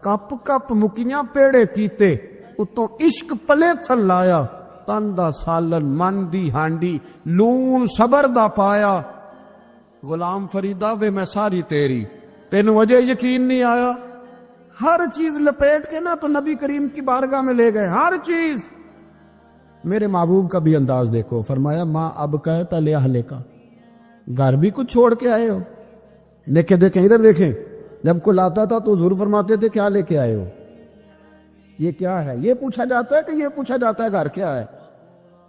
کپ کپ مکیاں پیڑے کیتے، اتوں عشق پلے تھل لایا، تن دا سالن من دی ہانڈی، لون صبر دا پایا، غلام فریدہ وے میں ساری تیری، تینوں وجہ یقین نہیں آیا؟ ہر چیز لپیٹ کے نا تو نبی کریم کی بارگاہ میں لے گئے، ہر چیز۔ میرے محبوب کا بھی انداز دیکھو، فرمایا ماں اب کہے پہلے اہلے کا، گھر بھی کچھ چھوڑ کے آئے ہو، دیکھیں ادھر دیکھیں، جب کوئی لاتا تھا تو حضور فرماتے تھے کیا لے کے آئے ہو، یہ کیا ہے؟ یہ پوچھا جاتا ہے کہ یہ پوچھا جاتا ہے گھر کیا ہے؟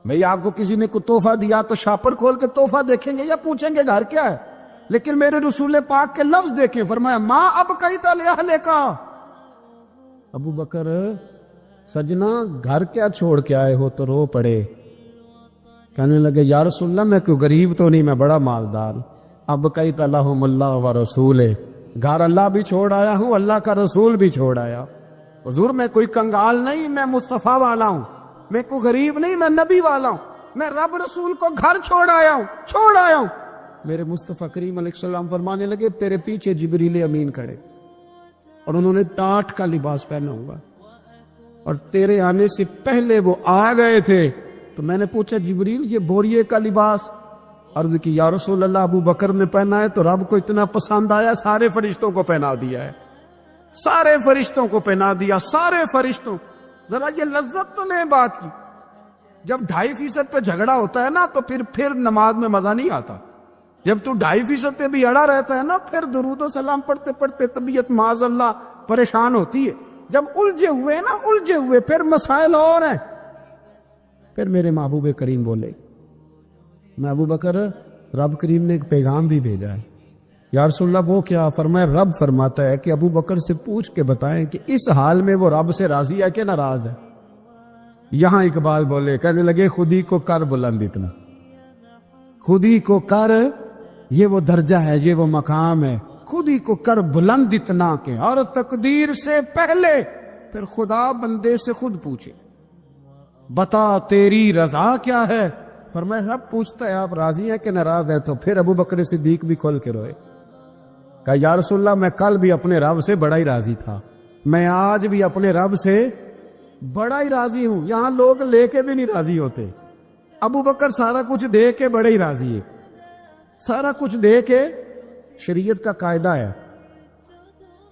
بھئی آپ کو کسی نے کوئی تحفہ دیا تو شاپر کھول کے تحفہ دیکھیں گے یا پوچھیں گے گھر کیا ہے؟ لیکن میرے رسول پاک کے لفظ دیکھیں، فرمایا ماں اب کہیتا لے اہلے کا۔ ابو بکر سجنا گھر کیا چھوڑ کے آئے ہو؟ تو رو پڑے، کہنے لگے یا رسول اللہ میں کوئی غریب تو نہیں، میں بڑا مالدار۔ اب کہیتا لہم اللہ و رسول، گھر اللہ بھی چھوڑ آیا ہوں، اللہ کا رسول بھی چھوڑ آیا۔ حضور میں کوئی کنگال نہیں، میں مصطفیٰ والا ہوں، میں کوئی غریب نہیں، میں نبی والا ہوں، میں رب رسول کو گھر چھوڑ آیا ہوں۔ میرے مصطفیٰ کریم علیہ السلام فرمانے لگے تیرے پیچھے جبریل امین کھڑے، اور انہوں نے ٹاٹ کا لباس پہنا ہوگا، اور تیرے آنے سے پہلے وہ آ گئے تھے۔ تو میں نے پوچھا جبریل یہ بوریے کا لباس؟ عرض کی یا رسول اللہ ابو بکر نے پہنا ہے تو رب کو اتنا پسند آیا سارے فرشتوں کو پہنا دیا ہے، سارے فرشتوں کو پہنا دیا، سارے فرشتوں۔ ذرا یہ لذت تو لیں بات کی، جب 2.5% پہ جھگڑا ہوتا ہے نا تو پھر نماز میں مزہ نہیں آتا، جب تو 2.5% پہ بھی اڑا رہتا ہے نا پھر درود و سلام پڑھتے پڑھتے طبیعت معاذ اللہ پریشان ہوتی ہے، جب الجھے ہوئے پھر مسائل اور ہیں۔ پھر میرے محبوب کریم بولے میں ابو بکر رب کریم نے ایک پیغام بھی بھیجا ہے۔ یا رسول اللہ وہ کیا؟ فرمایا رب فرماتا ہے کہ ابو بکر سے پوچھ کے بتائیں کہ اس حال میں وہ رب سے راضی ہے کہ ناراض ہے۔ یہاں اقبال بولے، کہنے لگے خودی کو کر بلند اتنا، خودی کو کر، یہ وہ درجہ ہے، یہ وہ مقام ہے، خودی کو کر بلند اتنا کہ اور تقدیر سے پہلے پھر خدا بندے سے خود پوچھے بتا تیری رضا کیا ہے۔ فرمایا رب پوچھتا ہے آپ راضی ہیں کہ ناراض ہیں؟ تو پھر ابو بکر صدیق بھی کھول کے روئے، کہا یا رسول اللہ میں کل بھی اپنے رب سے بڑا ہی راضی تھا، میں آج بھی اپنے رب سے بڑا ہی راضی ہوں۔ یہاں لوگ لے کے بھی نہیں راضی ہوتے، ابو بکر سارا کچھ دے کے بڑے ہی راضی ہے، سارا کچھ دے کے شریعت کا قاعدہ ہے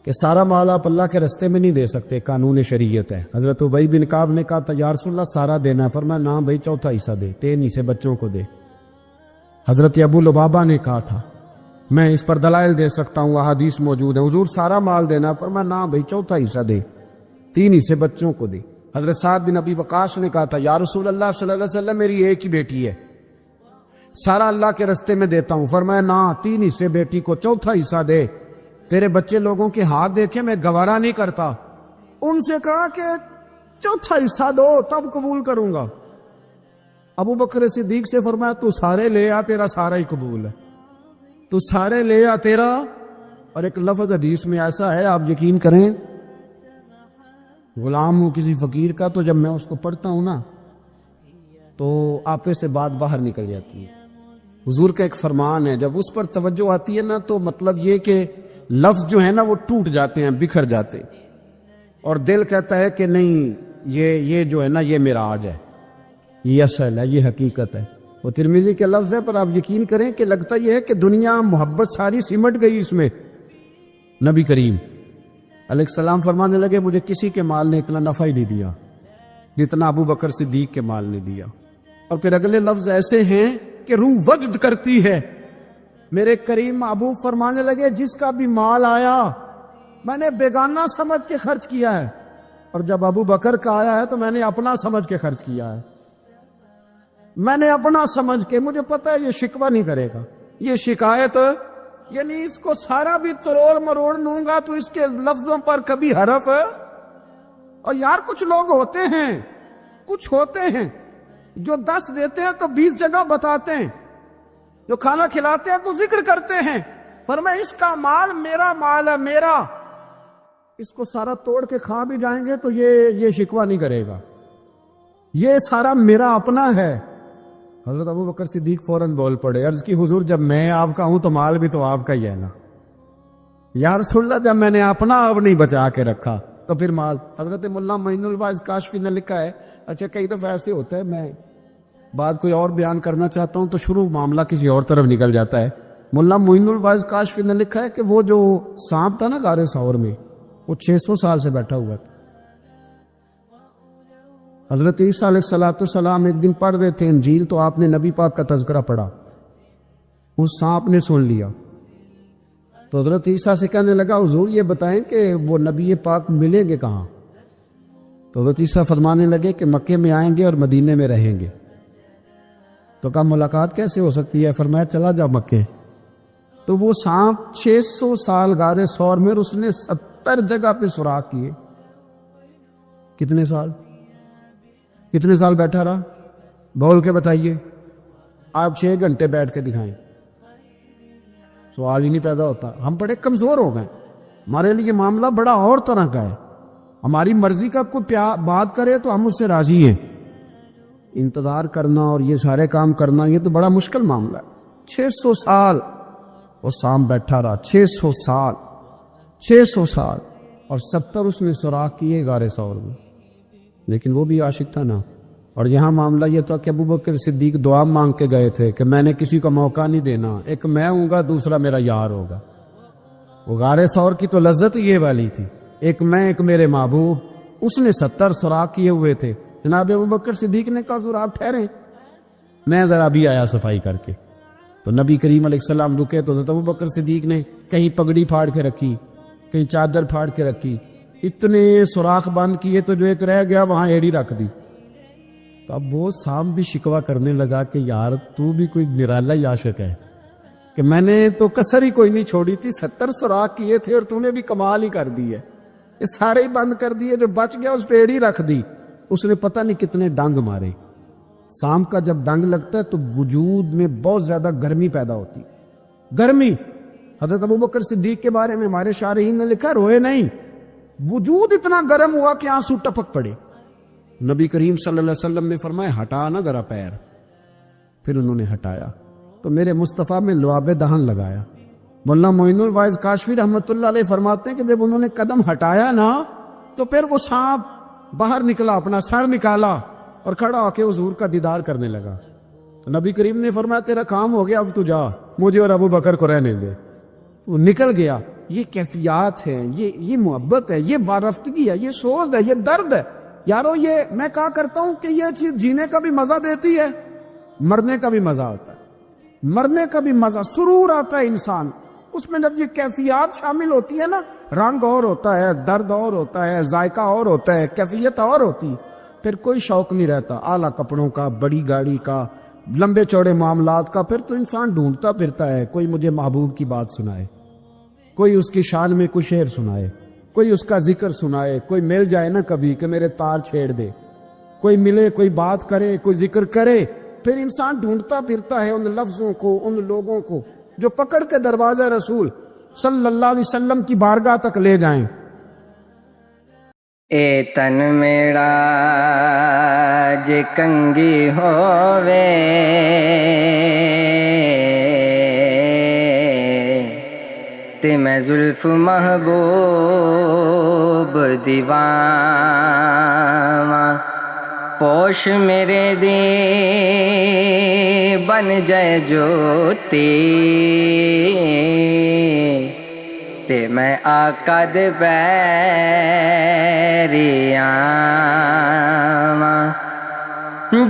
کہ سارا مال آپ اللہ کے رستے میں نہیں دے سکتے، قانون شریعت ہے۔ حضرت ابی بن کعب نے کہا تھا یا رسول اللہ سارا دینا ہے، فرمایا نہ بھائی چوتھا حصہ دے، 3 حصے بچوں کو دے۔ حضرت ابو لبابہ نے کہا تھا میں اس پر دلائل دے سکتا ہوں، احادیث موجود ہیں، حضور سارا مال دینا، فرمایا نہ بھائی چوتھا حصہ دے، 3 حصے بچوں کو دے۔ حضرت سعد بن ابی وقاص نے کہا تھا یا رسول اللہ صلی اللہ علیہ وسلم میری ایک ہی بیٹی ہے، سارا اللہ کے رستے میں دیتا ہوں، فرمایا نہ 3 حصے بیٹی کو، چوتھا حصہ دے، تیرے بچے لوگوں کے ہاتھ دیکھے میں گوارا نہیں کرتا۔ ان سے کہا کہ چوتھا حصہ دو تب قبول کروں گا۔ ابو بکر صدیق سے فرمایا تو سارے لے آ، تیرا سارا ہی قبول ہے، تو سارے لے آ تیرا۔ اور ایک لفظ حدیث میں ایسا ہے آپ یقین کریں، غلام ہوں کسی فقیر کا تو جب میں اس کو پڑھتا ہوں نا تو آپے سے بات باہر نکل جاتی ہے۔ حضور کا ایک فرمان ہے، جب اس پر توجہ آتی ہے نا تو مطلب یہ کہ لفظ جو ہے نا وہ ٹوٹ جاتے ہیں، بکھر جاتے ہیں، اور دل کہتا ہے کہ نہیں یہ جو ہے نا یہ معراج ہے، یہ اصل ہے، یہ حقیقت ہے۔ وہ ترمذی کے لفظ ہے، پر آپ یقین کریں کہ لگتا یہ ہے کہ دنیا محبت ساری سمٹ گئی اس میں۔ نبی کریم علیہ السلام فرمانے لگے مجھے کسی کے مال نے اتنا نفع ہی نہیں دیا جتنا ابو بکر صدیق کے مال نے دیا۔ اور پھر اگلے لفظ ایسے ہیں کہ روح وجد کرتی ہے۔ میرے کریم محبوب فرمانے لگے جس کا بھی مال آیا میں نے بیگانہ سمجھ کے خرچ کیا ہے، اور جب ابو بکر کا آیا ہے تو میں نے اپنا سمجھ کے خرچ کیا ہے، میں نے اپنا سمجھ کے، مجھے پتا ہے یہ شکوہ نہیں کرے گا، یہ شکایت، یعنی اس کو سارا بھی تروڑ مروڑ لوں گا تو اس کے لفظوں پر کبھی حرف۔ اور یار کچھ لوگ ہوتے ہیں جو 10 دیتے ہیں تو 20 جگہ بتاتے ہیں، جو کھانا کھلاتے ہیں تو ذکر کرتے ہیں، فرمایا اس کا مال میرا مال ہے، میرا، اس کو سارا توڑ کے کھا بھی جائیں گے تو یہ شکوہ نہیں کرے گا، یہ سارا میرا اپنا ہے۔ حضرت ابو بکر صدیق فوراً بول پڑے، عرض کی حضور جب میں آپ کا ہوں تو مال بھی تو آپ کا ہی ہے نا۔ یا رسول اللہ جب میں نے اپنا اب نہیں بچا کے رکھا تو پھر مال۔ حضرت ملا معین الواعظ کاشفی نے لکھا ہے، اچھا کئی دفعہ ایسے ہوتا ہے میں بات کوئی اور بیان کرنا چاہتا ہوں تو شروع معاملہ کسی اور طرف نکل جاتا ہے۔ ملا معین الواعظ کاشفی نے لکھا ہے کہ وہ جو سانپ تھا نا غار ثور میں، وہ 600 سال سے بیٹھا ہوا تھا۔ حضرت عیسیٰ علیہ السلام ایک دن پڑھ رہے تھے انجیل تو آپ نے نبی پاک کا تذکرہ پڑھا، اس سانپ نے سن لیا تو حضرت عیسیٰ سے کہنے لگا حضور یہ بتائیں کہ وہ نبی پاک ملیں گے کہاں؟ تو حضرت عیسیٰ فرمانے لگے کہ مکے میں آئیں گے اور مدینے میں رہیں گے۔ تو کہا ملاقات کیسے ہو سکتی ہے؟ فرمایا چلا جا مکے۔ تو وہ سانپ 600 سال غار ثور میں، اس نے 70 جگہ پہ سوراخ کیے۔ کتنے سال بیٹھا رہا؟ بول کے بتائیے، آپ 6 گھنٹے بیٹھ کے دکھائیں، سوال ہی نہیں پیدا ہوتا۔ ہم بڑے کمزور ہو گئے، ہمارے لیے معاملہ بڑا اور طرح کا ہے، ہماری مرضی کا کوئی بات کرے تو ہم اس سے راضی ہیں، انتظار کرنا اور یہ سارے کام کرنا یہ تو بڑا مشکل معاملہ ہے۔ 600 سال وہ سانپ بیٹھا رہا، 600 سال، اور 70 اس نے سوراخ کیے غار ثور میں، لیکن وہ بھی عاشق تھا نا۔ اور یہاں معاملہ یہ تھا کہ ابو بکر صدیق دعا مانگ کے گئے تھے کہ میں نے کسی کو موقع نہیں دینا، ایک میں ہوں گا دوسرا میرا یار ہوگا۔ وہ غار ثور کی تو لذت یہ والی تھی، ایک میں ایک میرے محبوب۔ اس نے 70 سوراخ کیے ہوئے تھے۔ جناب ابو بکر صدیق نے کہا حضور آپ ٹھہریں، میں ذرا بھی آیا صفائی کر کے۔ تو نبی کریم علیہ السلام رکے تو حضرت ابو بکر صدیق نے کہیں پگڑی پھاڑ کے رکھی، کہیں چادر پھاڑ کے رکھی، اتنے سوراخ بند کیے تو جو ایک رہ گیا وہاں ایڑی رکھ دی۔ تو اب وہ سانپ بھی شکوہ کرنے لگا کہ یار تو بھی کوئی نرالا ہی عاشق ہے کہ میں نے تو کسر ہی کوئی نہیں چھوڑی تھی، 70 سوراخ کیے تھے اور تو نے بھی کمال ہی کر دی ہے، یہ سارے ہی بند کر دیے، جو بچ گیا اس پہ ایڑی رکھ دی۔ اس نے پتہ نہیں کتنے ڈنگ مارے۔ سانپ کا جب ڈنگ لگتا ہے تو وجود میں بہت زیادہ گرمی پیدا ہوتی، گرمی۔ حضرت ابو بکر صدیق کے بارے میں ہمارے شارحین نے لکھا روئے نہیں، وجود اتنا گرم ہوا کہ آنسو ٹپک پڑے۔ نبی کریم صلی اللہ علیہ وسلم نے فرمایا ہٹا نہ ذرا پیر، پھر انہوں نے ہٹایا تو میرے مصطفیٰ میں لعاب دہن لگایا۔ مولانا معین الواعظ کاشفی رحمۃ اللہ علیہ فرماتے ہیں کہ جب انہوں نے قدم ہٹایا نا تو پھر وہ سانپ باہر نکلا، اپنا سر نکالا اور کھڑا ہو کے حضور کا دیدار کرنے لگا۔ تو نبی کریم نے فرمایا تیرا کام ہو گیا، اب تو جا، مجھے اور ابو بکر کو رہنے دے. وہ نکل گیا. یہ کیفیات ہیں، یہ محبت ہے، یہ وارفتگی ہے، یہ سوز ہے، یہ درد ہے. یارو یہ میں کہا کرتا ہوں کہ یہ چیز جینے کا بھی مزہ دیتی ہے، مرنے کا بھی مزہ آتا ہے. مرنے کا بھی مزہ، سرور آتا ہے انسان اس میں. جب یہ کیفیات شامل ہوتی ہے نا، رنگ اور ہوتا ہے، درد اور ہوتا ہے، ذائقہ اور ہوتا ہے، کیفیت اور ہوتی، پھر کوئی شوق نہیں رہتا اعلیٰ کپڑوں کا، بڑی گاڑی کا، لمبے چوڑے معاملات کا. پھر تو انسان ڈھونڈتا پھرتا ہے کوئی مجھے محبوب کی بات سنائے، کوئی اس کی شان میں کوئی شعر سنائے، کوئی اس کا ذکر سنائے، کوئی مل جائے نا کبھی کہ میرے تار چھیڑ دے، کوئی ملے، کوئی بات کرے، کوئی ذکر کرے. پھر انسان ڈھونڈتا پھرتا ہے ان لفظوں کو، ان لوگوں کو جو پکڑ کے دروازہ رسول صلی اللہ علیہ وسلم کی بارگاہ تک لے جائیں. اے تن میرا جے کنگی ہووے تے میں زلف محبوب دیواں پوش میرے دی بن جائے جوتی تے میں آقا دے پیری آواں.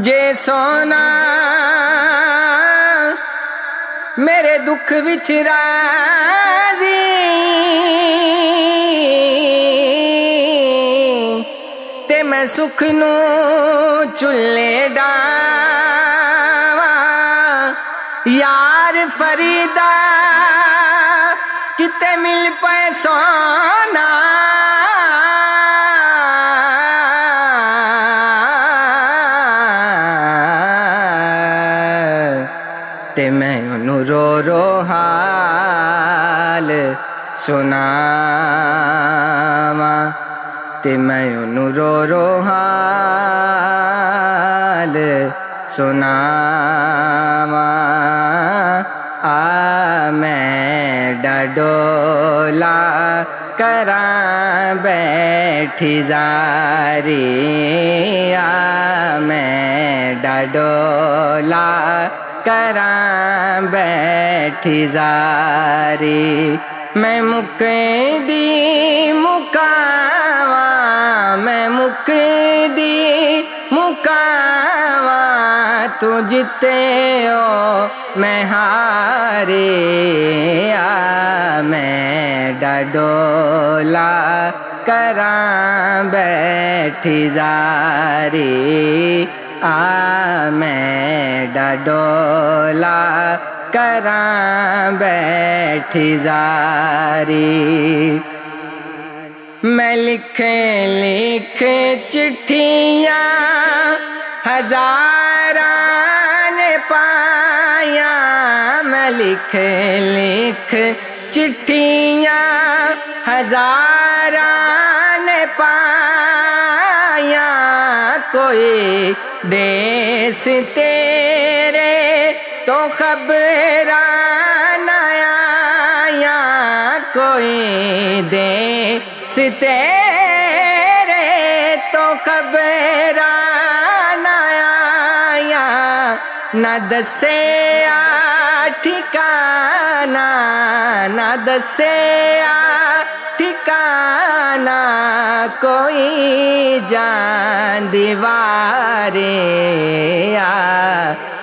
جے سونا میرے دکھ وچ راضی تے میں سکھ نو چلے ڈاواں. یار فریدا کتے مل پے سونا تے میں انہوں رو رو حال سناواں تے میں انہوں رو رو حال سناواں. میں ڈڈولا کراں بیٹھی زاری میں ڈڈولا کراں بیٹھی زاری. میں مکدی مکاواں میں مکدی مکاواں تو جتے ہو میں ہارے میں ڈڈولا کراں بیٹھی زاری میں ڈڈولا کراں بیٹھی زاری. میں لکھ چٹھیاں ہزاراں نے پایاں میں لکھ چٹھیاں ہزاراں نے پایاں. کوئی دیس تیرے تو خبراں نہ آیاں کوئی دیس تیرے تو خبراں نہ آیاں. نہ دسیا ٹھکانہ نہ دسیا ٹھکانہ کوئی جان دیوارے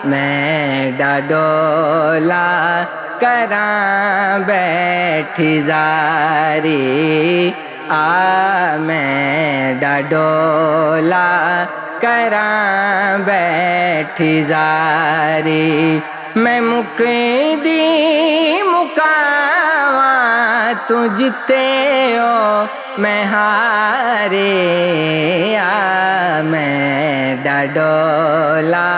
میں ڈڈولا کراں بیٹھی زاری میں ڈڈولا کراں بیٹھی زاری. میں مکدی مکاواں تو جتے ہو میں ہارے میں ڈڈولا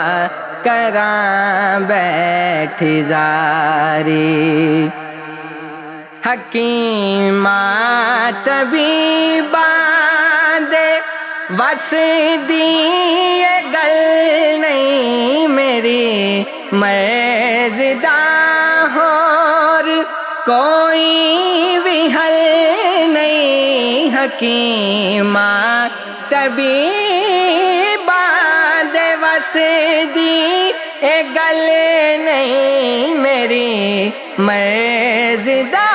کراں بیٹھی زاری. حکیماں طبیباں دے وس دی گل نہیں میری مرض دا ہور کوئی بھی حل نہیں. حکیماں طبیباں دے وس دی اے گل نہیں میری مرض دا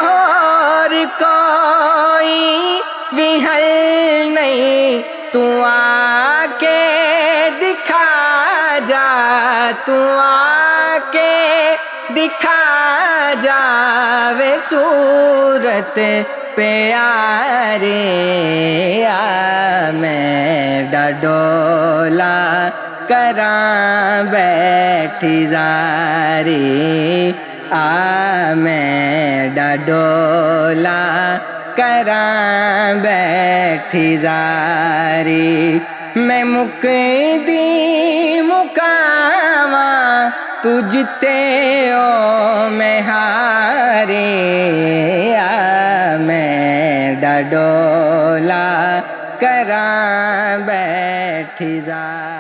اور کوئی بھی حل نہیں، تو آ کے دکھا جا، تو آ کے دکھا جاوے صورت پیارے، آ میں ڈڈولا کراں بیٹھی زاری، آ میں ڈڈولا کراں بیٹھی زاری، میں مکدی مکاواں تجھ تے او میں ہارے، آ میں ڈڈولا کراں بیٹھی زاری۔